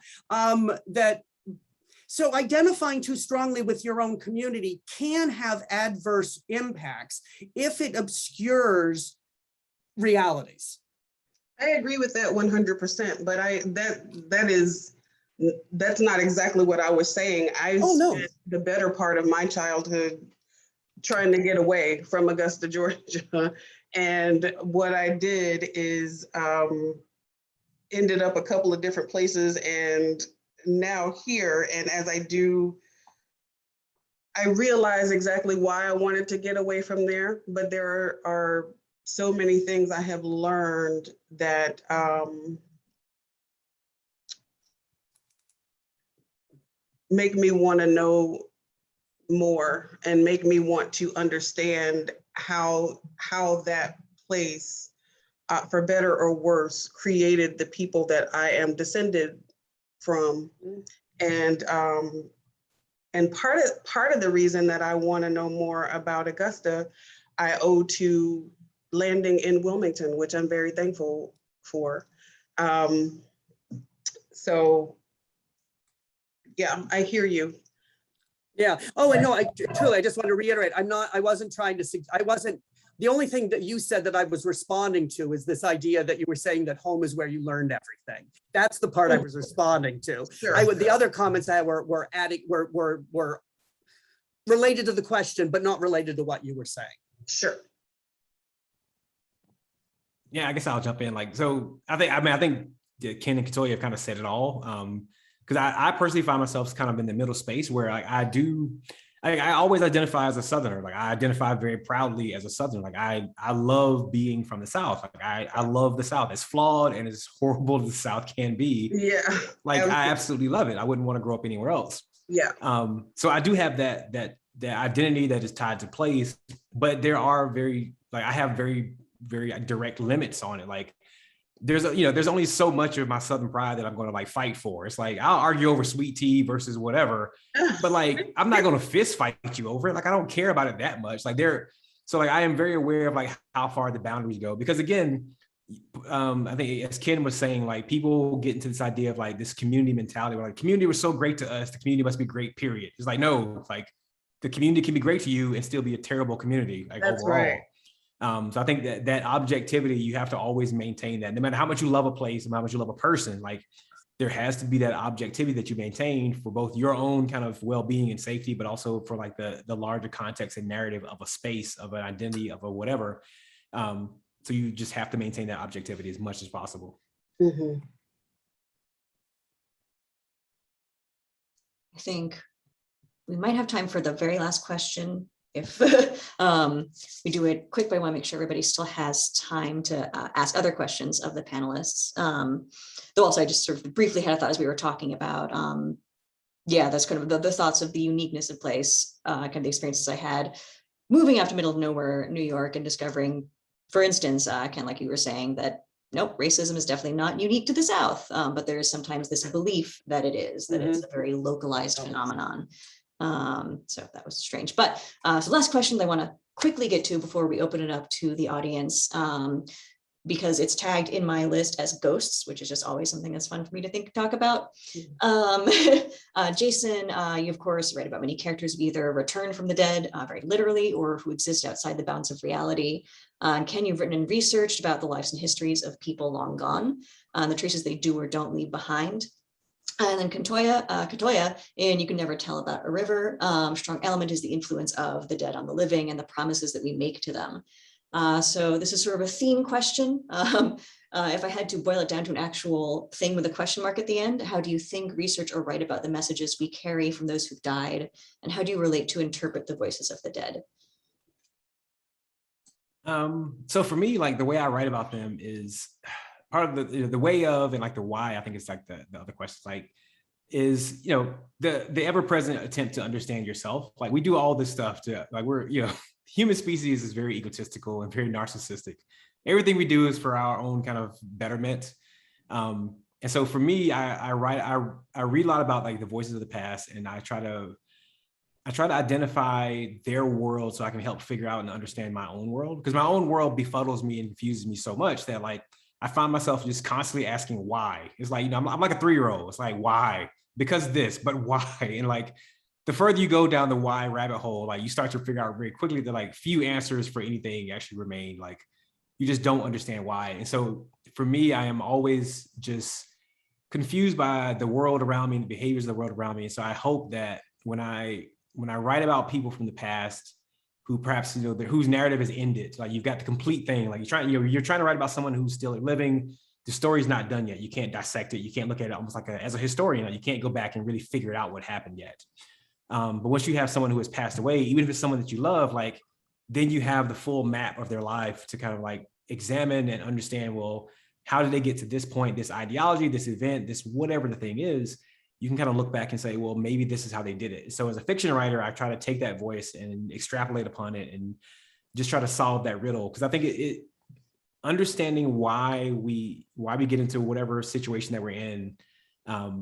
So identifying too strongly with your own community can have adverse impacts if it obscures realities. I agree with that 100%, but that's not exactly what I was saying. I spent the better part of my childhood trying to get away from Augusta, Georgia. And what I did is ended up a couple of different places, and now here. And as I do, I realize exactly why I wanted to get away from there, but there are so many things I have learned that make me want to know more and make me want to understand how that place, for better or worse, created the people that I am descended from. And part of the reason that I want to know more about Augusta, I owe to landing in Wilmington, which I'm very thankful for. So yeah, I hear you. Yeah. Oh, and no, I just want to reiterate, the only thing that you said that I was responding to is this idea that you were saying that home is where you learned everything. That's the part I was responding to. Sure. The other comments I were related to the question, but not related to what you were saying. Sure. Yeah, I guess I'll jump in. So I think Ken and KaToya have kind of said it all. Because I personally find myself kind of in the middle space where I always identify as a Southerner. Like I identify very proudly as a Southerner. Like I love being from the South. Like I love the South. As flawed and as horrible as the South can be. Yeah. Like I absolutely love it. I wouldn't want to grow up anywhere else. Yeah. So I do have that identity that is tied to place, but there are I have very, very direct limits on it. Like there's only so much of my Southern pride that I'm going to like fight for. It's like I'll argue over sweet tea versus whatever, but like I'm not going to fist fight you over it. Like I don't care about it that much. So I am very aware of like how far the boundaries go, because again, I think as Ken was saying, like people get into this idea of like this community mentality where like community was so great to us, the community must be great, period. It's like, no, like the community can be great to you and still be a terrible community, like That's overall. right. So I think that objectivity, you have to always maintain that no matter how much you love a place and how much you love a person, like there has to be that objectivity that you maintain for both your own kind of well-being and safety, but also for like the larger context and narrative of a space, of an identity, of a whatever. So you just have to maintain that objectivity as much as possible. Mm-hmm. I think we might have time for the very last question. If we do it quick, but I want to make sure everybody still has time to ask other questions of the panelists. Though also I just sort of briefly had a thought as we were talking about, that's kind of the thoughts of the uniqueness of place, kind of the experiences I had moving out to middle of nowhere, New York, and discovering, for instance, kind of like you were saying, that nope, racism is definitely not unique to the South, but there is sometimes this belief that it is, that it's a very localized phenomenon. So that was strange. But so last question I want to quickly get to before we open it up to the audience. because it's tagged in my list as ghosts, which is just always something that's fun for me to talk about. Jason, you of course write about many characters who either return from the dead, very literally, or who exist outside the bounds of reality. Ken, you've written and researched about the lives and histories of people long gone, the traces they do or don't leave behind. And then KaToya, and You Can Never Tell About a River. Strong element is the influence of the dead on the living and the promises that we make to them. So this is sort of a theme question. If I had to boil it down to an actual thing with a question mark at the end, how do you think, research, or write about the messages we carry from those who've died? And how do you relate to interpret the voices of the dead? So for me, like the way I write about them is part of the way of, and like the why, I think it's like the other questions, like is, the ever-present attempt to understand yourself. Like we do all this stuff to, like, we're, human species is very egotistical and very narcissistic. Everything we do is for our own kind of betterment. And so for me, I read a lot about like the voices of the past, and I try to identify their world so I can help figure out and understand my own world, because my own world befuddles me and confuses me so much that like I find myself just constantly asking why. It's like, I'm like a 3-year-old. It's like, why? Because this, but why? And like, the further you go down the why rabbit hole, like you start to figure out very quickly that like few answers for anything actually remain. Like you just don't understand why. And so for me, I am always just confused by the world around me and the behaviors of the world around me. And so I hope that when I write about people from the past who perhaps, whose narrative is ended, like you've got the complete thing, like you're trying to write about someone who's still living, the story's not done yet. You can't dissect it. You can't look at it almost like as a historian, like you can't go back and really figure out what happened yet. But once you have someone who has passed away, even if it's someone that you love, like then you have the full map of their life to kind of like examine and understand, well, how did they get to this point, this ideology, this event, this whatever the thing is. You can kind of look back and say, well, maybe this is how they did it. So as a fiction writer, I try to take that voice and extrapolate upon it and just try to solve that riddle. Because I think it understanding why we get into whatever situation that we're in,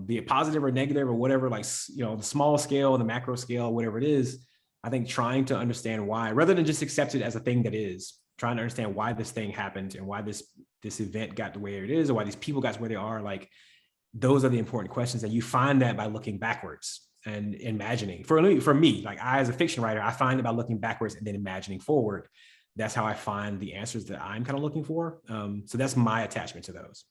be it positive or negative or whatever, like, the small scale, the macro scale, whatever it is, I think trying to understand why, rather than just accept it as a thing that is, trying to understand why this thing happened and why this event got the way it is, or why these people got to where they are, like, those are the important questions, and you find that by looking backwards and imagining. For me, like I, as a fiction writer, I find it by looking backwards and then imagining forward. That's how I find the answers that I'm kind of looking for. So that's my attachment to those.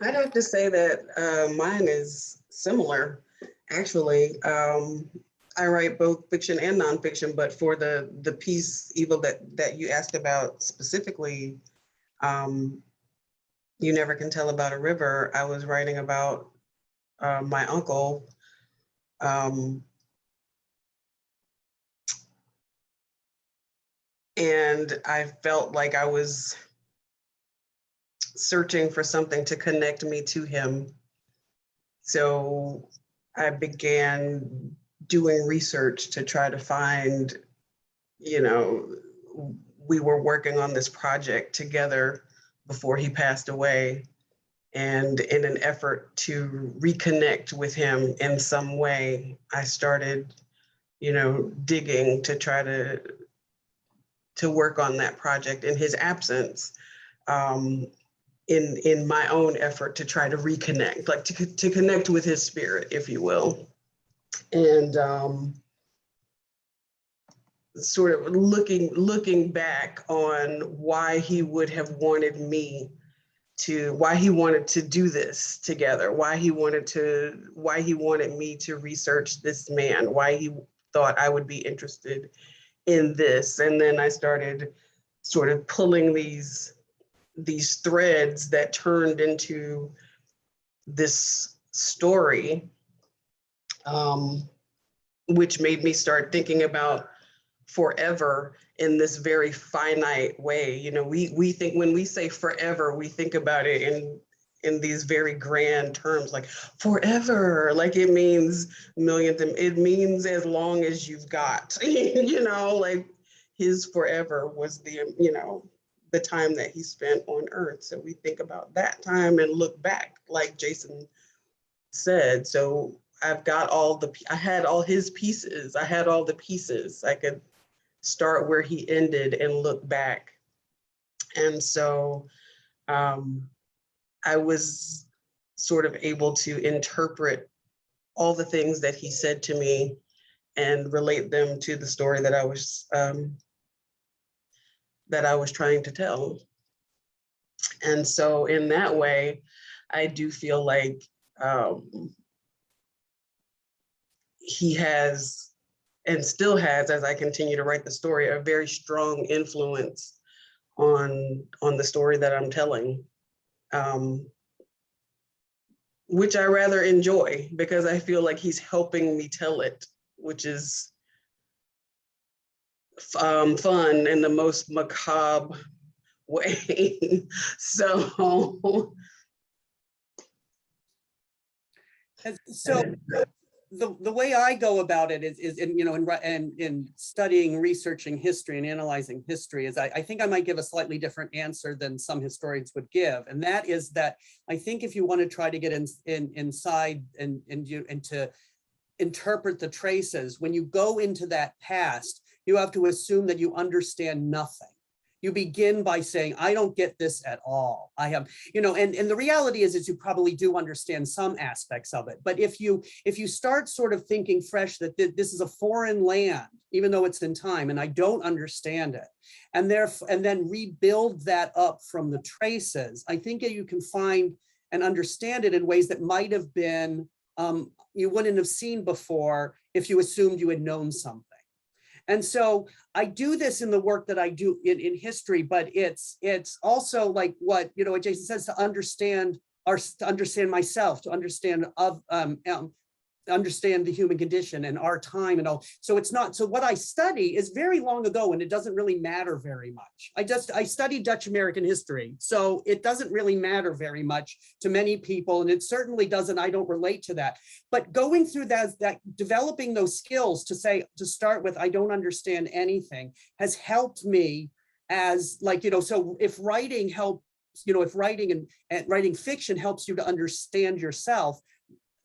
I'd have to say that mine is similar. Actually, I write both fiction and nonfiction, but for the piece, Eva, that you asked about specifically, You Never Can Tell About a River, I was writing about my uncle. And I felt like I was searching for something to connect me to him. So I began doing research to try to find, we were working on this project together before he passed away. And in an effort to reconnect with him in some way, I started, digging to try to work on that project in his absence, in my own effort to try to reconnect, like to connect with his spirit, if you will. And sort of looking back on why he would have wanted me to, why he wanted to do this together, why he wanted me to research this man, why he thought I would be interested in this. And then I started sort of pulling these threads that turned into this story, which made me start thinking about forever in this very finite way. We think, when we say forever, we think about it in these very grand terms, like forever, like it means millions, it means as long as you've got, like his forever was the time that he spent on earth. So we think about that time and look back, like Jason said. So I had all his pieces. I had all the pieces. I could start where he ended and look back And so I was sort of able to interpret all the things that he said to me and relate them to the story that I was trying to tell. And so in that way, I do feel like he has, and still has, as I continue to write the story, a very strong influence on the story that I'm telling, which I rather enjoy because I feel like he's helping me tell it, which is fun in the most macabre way. So the way I go about it is in studying, researching history and analyzing history is I think I might give a slightly different answer than some historians would give. And that is that I think if you want to try to get inside and to interpret the traces, when you go into that past, you have to assume that you understand nothing. You begin by saying, I don't get this at all. I have, and the reality is you probably do understand some aspects of it. But if you start sort of thinking fresh that this is a foreign land, even though it's in time, and I don't understand it, and then rebuild that up from the traces, I think that you can find and understand it in ways that might have been, you wouldn't have seen before if you assumed you had known something. And so I do this in the work that I do in history, but it's also like what Jason says, to understand myself, to understand understand the human condition and our time and all. So it's not, so what I study is very long ago and it doesn't really matter very much. I studied Dutch American history, so it doesn't really matter very much to many people, and it certainly doesn't, I don't relate to that. But going through that developing those skills to start with, I don't understand anything, has helped me as so if writing helps, if writing and writing fiction helps you to understand yourself,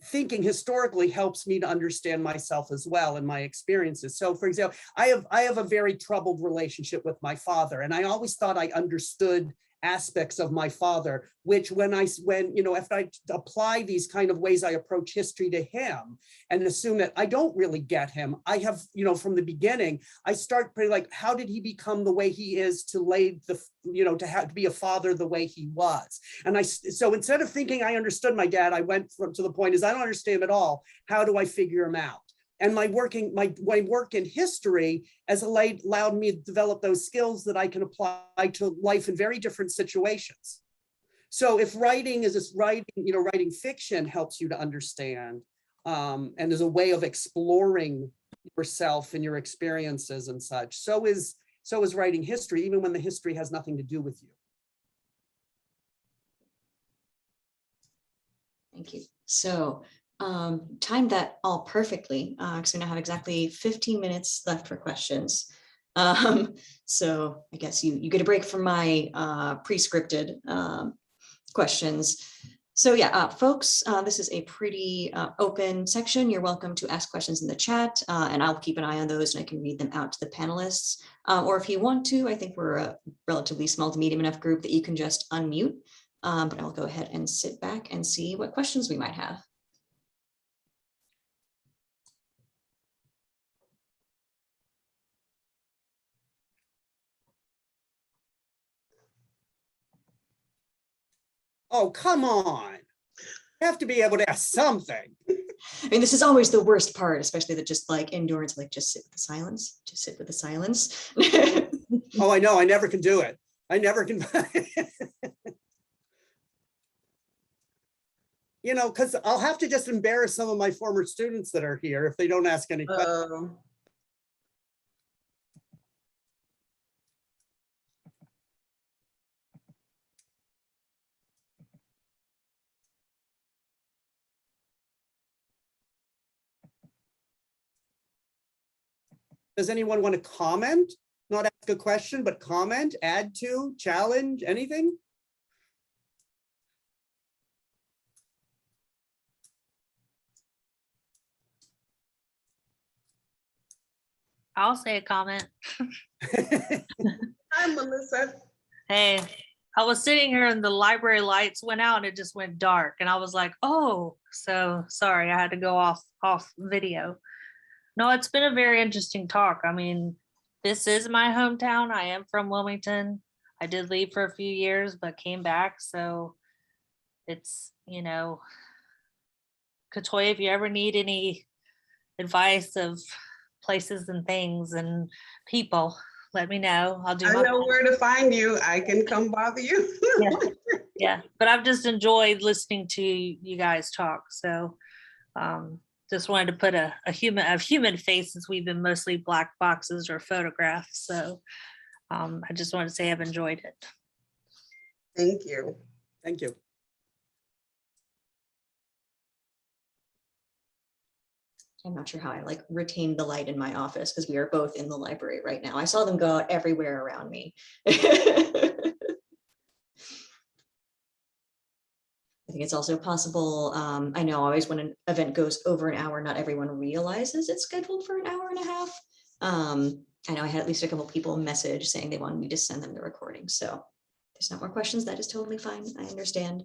thinking historically helps me to understand myself as well and my experiences. So for example, I have a very troubled relationship with my father, and I always thought I understood aspects of my father, which when if I apply these kind of ways I approach history to him and assume that I don't really get him, I have, from the beginning, I start pretty like, how did he become the way he is to lay the, to be a father the way he was? And so instead of thinking I understood my dad, I went to the point is I don't understand him at all. How do I figure him out? And my work in history has allowed me to develop those skills that I can apply to life in very different situations. So if writing writing fiction helps you to understand, and is a way of exploring yourself and your experiences and such, so is writing history, even when the history has nothing to do with you. Thank you. So timed that all perfectly, because we now have exactly 15 minutes left for questions. So I guess you get a break from my pre-scripted questions. So yeah, folks, this is a pretty open section. You're welcome to ask questions in the chat, and I'll keep an eye on those and I can read them out to the panelists. Or if you want to, I think we're a relatively small to medium enough group that you can just unmute, but I'll go ahead and sit back and see what questions we might have. Oh, come on. You have to be able to ask something. I mean, this is always the worst part, especially that just like endurance, like just sit with the silence, just sit with the silence. Oh, I know, I never can do it. I never can. Because I'll have to just embarrass some of my former students that are here if they don't ask any questions. Does anyone want to comment? Not ask a question, but comment, add to, challenge, anything? I'll say a comment. Hi, Melissa. Hey, I was sitting here and the library lights went out and it just went dark. And I was like, oh, so sorry, I had to go off video. No, it's been a very interesting talk. I mean, this is my hometown. I am from Wilmington. I did leave for a few years, but came back. So it's, KaToya, if you ever need any advice of places and things and people, let me know. I'll do I my know where to find you. I can come bother you. yeah, but I've just enjoyed listening to you guys talk. So just wanted to put a human face, since we've been mostly black boxes or photographs. So I just wanted to say I've enjoyed it. Thank you. Thank you. I'm not sure how I retained the light in my office, because we are both in the library right now. I saw them go out everywhere around me. I think it's also possible. I know always when an event goes over an hour, not everyone realizes it's scheduled for an hour and a half. I know I had at least a couple people message saying they wanted me to send them the recording. So if there's no more questions, that is totally fine. I understand.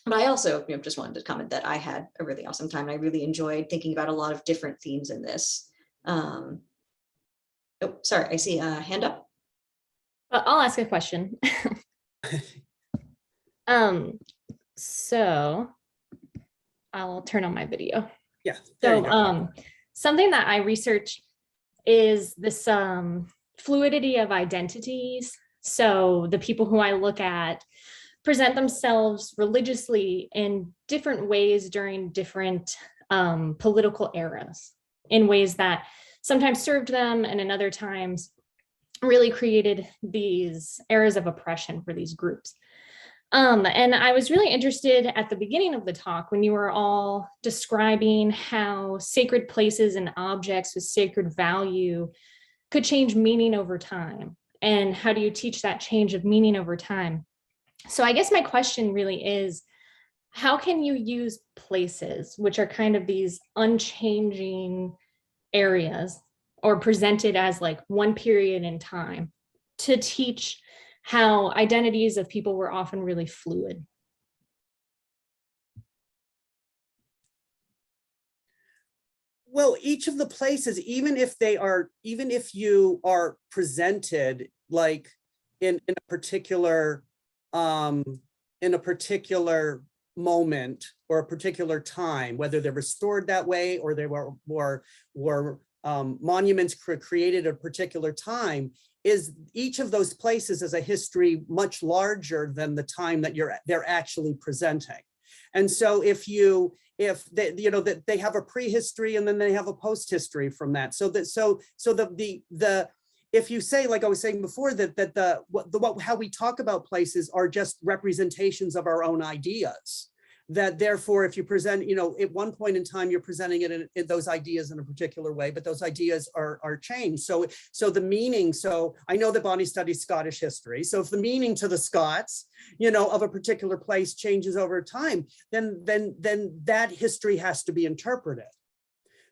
But I also just wanted to comment that I had a really awesome time. I really enjoyed thinking about a lot of different themes in this. Oh, sorry, I see a hand up. I'll ask a question. So I'll turn on my video. Yeah. There you go. So something that I research is this fluidity of identities. So the people who I look at present themselves religiously in different ways during different political eras, in ways that sometimes served them and in other times really created these eras of oppression for these groups. And I was really interested at the beginning of the talk when you were all describing how sacred places and objects with sacred value could change meaning over time. And how do you teach that change of meaning over time? So I guess my question really is, how can you use places, which are kind of these unchanging areas or presented as one period in time, to teach how identities of people were often really fluid? Well, each of the places, even if you are presented in a particular moment or a particular time, whether they're restored that way or they were monuments created at a particular time, is each of those places is a history much larger than the time that they're actually presenting. And so if they have a prehistory and then they have a post history from that. If you say, like I was saying before, how we talk about places are just representations of our own ideas, that therefore, if you present, at one point in time, you're presenting in those ideas in a particular way, but those ideas are changed. So the meaning, I know that Bonnie studies Scottish history. So if the meaning to the Scots, of a particular place changes over time, then that history has to be interpreted.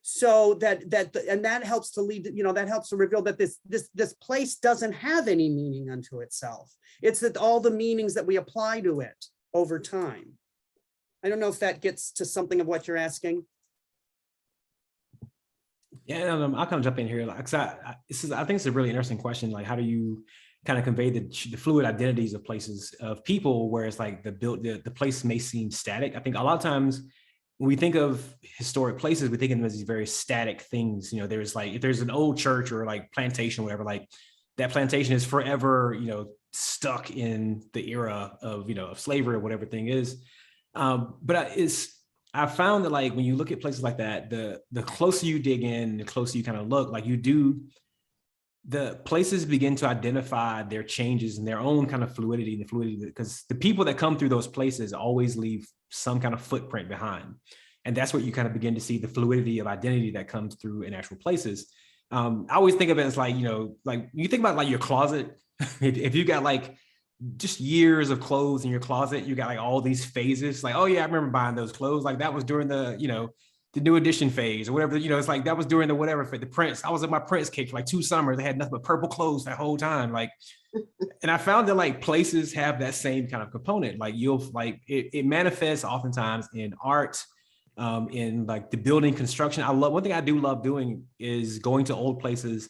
So that helps to lead, that helps to reveal that this place doesn't have any meaning unto itself. It's that all the meanings that we apply to it over time. I don't know if that gets to something of what you're asking. Yeah, I'll kind of jump in here. I think it's a really interesting question. How do you kind of convey the fluid identities of places, of people, where it's the place may seem static? I think a lot of times when we think of historic places, we think of them as these very static things. There's if there's an old church or plantation, whatever, that plantation is forever, stuck in the era of, of slavery or whatever thing is. But I found that when you look at places like that, the closer you dig in, the closer you kind of look, the places begin to identify their changes and their own kind of fluidity, because the people that come through those places always leave some kind of footprint behind. And that's what you kind of begin to see, the fluidity of identity that comes through in actual places. I always think of it as you think about your closet. if you got just years of clothes in your closet, you got all these phases, oh yeah, I remember buying those clothes, that was during the the new edition phase or whatever, it's like that was during the whatever for the Prince. I was at my Prince cake for like 2 summers. They had nothing but purple clothes that whole time. Like, and I found that like places have that same kind of component. Like you'll like it manifests oftentimes in art, in like the building construction. One thing I do love doing is going to old places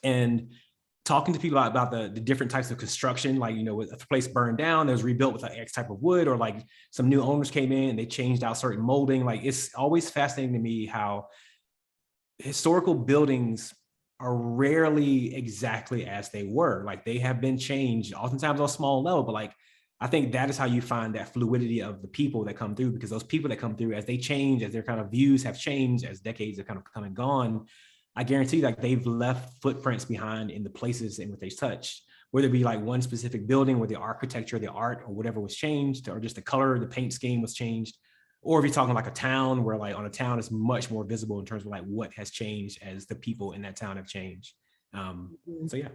and talking to people about the different types of construction. Like, if a place burned down, it was rebuilt with like X type of wood, or like some new owners came in and they changed out certain molding. Like, it's always fascinating to me how historical buildings are rarely exactly as they were. Like, they have been changed, oftentimes on a small level, but like, I think that is how you find that fluidity of the people that come through, because those people that come through, as they change, as their kind of views have changed, as decades have kind of come and gone, I guarantee like they've left footprints behind in the places in which they touched, whether it be like one specific building where the architecture, the art, or whatever was changed, or just the color, the paint scheme was changed. Or if you're talking like a town, where like on a town is much more visible in terms of like what has changed as the people in that town have changed. So yeah.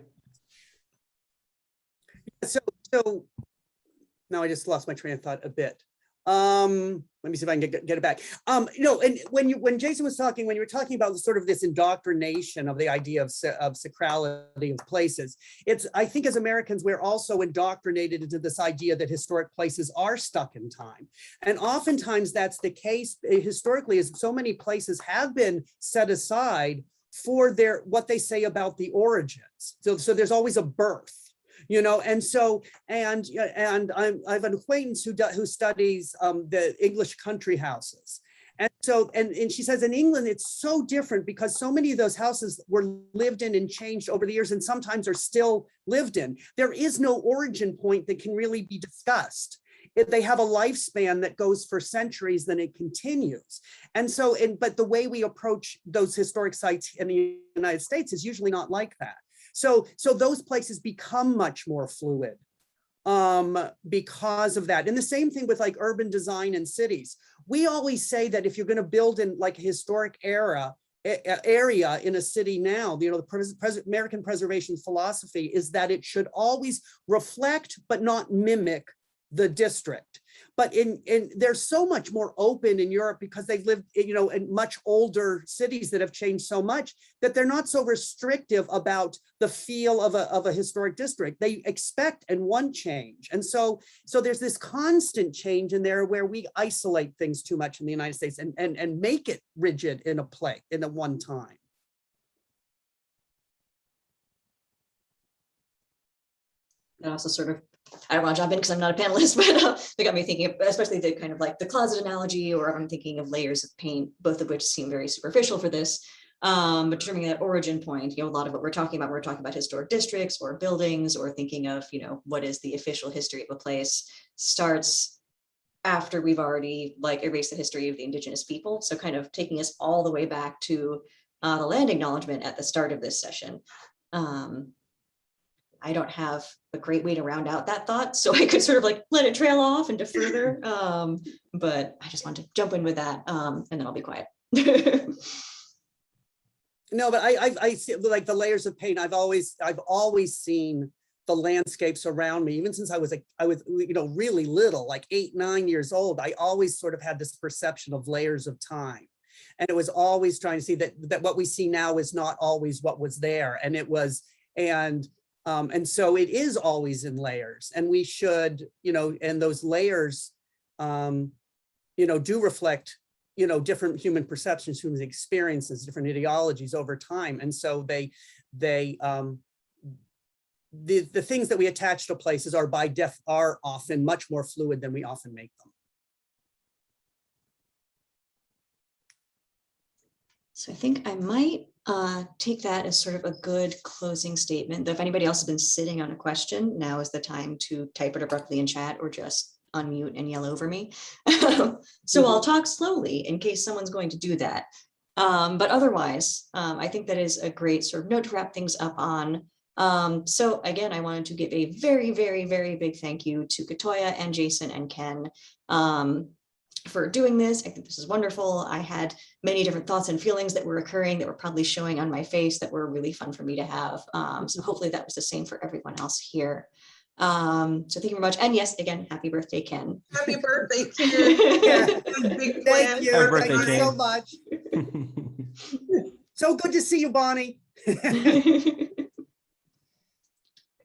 So now I just lost my train of thought a bit. Let me see if I can get it back. And when Jason was talking, when you were talking about sort of this indoctrination of the idea of sacrality of places, I think as Americans, we're also indoctrinated into this idea that historic places are stuck in time. And oftentimes that's the case historically, as so many places have been set aside for what they say about the origins. So there's always a birth. And I have an acquaintance who studies the English country houses. And so, and she says in England, it's so different because so many of those houses were lived in and changed over the years and sometimes are still lived in. There is no origin point that can really be discussed. They have a lifespan that goes for centuries, then it continues. And so, but the way we approach those historic sites in the United States is usually not like that. So those places become much more fluid because of that. And the same thing with like urban design in cities. We always say that if you're going to build in like a historic area in a city now, the American preservation philosophy is that it should always reflect but not mimic the district. But they're so much more open in Europe because they've lived, in much older cities that have changed so much that they're not so restrictive about the feel of a historic district. They expect and want change. And so there's this constant change in there where we isolate things too much in the United States and make it rigid in a one time. And also sort of, I don't want to jump in because I'm not a panelist, but they got me thinking of, especially the kind of like the closet analogy, or I'm thinking of layers of paint, both of which seem very superficial for this. But determining that origin point, a lot of what we're talking about historic districts or buildings, or thinking of, what is the official history of a place, starts after we've already like erased the history of the indigenous people. So kind of taking us all the way back to the land acknowledgement at the start of this session. I don't have a great way to round out that thought, so I could sort of like let it trail off into further. But I just want to jump in with that, and then I'll be quiet. No, but I see like the layers of paint. I've always seen the landscapes around me, even since I was really little, like 8, 9 years old. I always sort of had this perception of layers of time, and it was always trying to see that what we see now is not always what was there, and it was and so it is always in layers, and we should, and those layers, do reflect, different human perceptions, human experiences, different ideologies over time. And so the things that we attach to places are often much more fluid than we often make them. So I think I might take that as sort of a good closing statement. Though if anybody else has been sitting on a question, now is the time to type it abruptly in chat or just unmute and yell over me. So I'll talk slowly in case someone's going to do that. But otherwise, I think that is a great sort of note to wrap things up on. So again, I wanted to give a very, very, very big thank you to KaToya and Jason and Ken for doing this. I think this is wonderful. I had many different thoughts and feelings that were occurring that were probably showing on my face that were really fun for me to have. So hopefully that was the same for everyone else here. So thank you very much. And yes, again, happy birthday, Ken. Happy birthday, Ken. Yeah. Big Thank plan. you. Happy Thank birthday, you so Ken. much. So good to see you, Bonnie. Okay,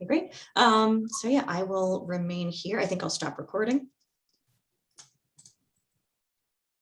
great. So yeah, I will remain here. I think I'll stop recording.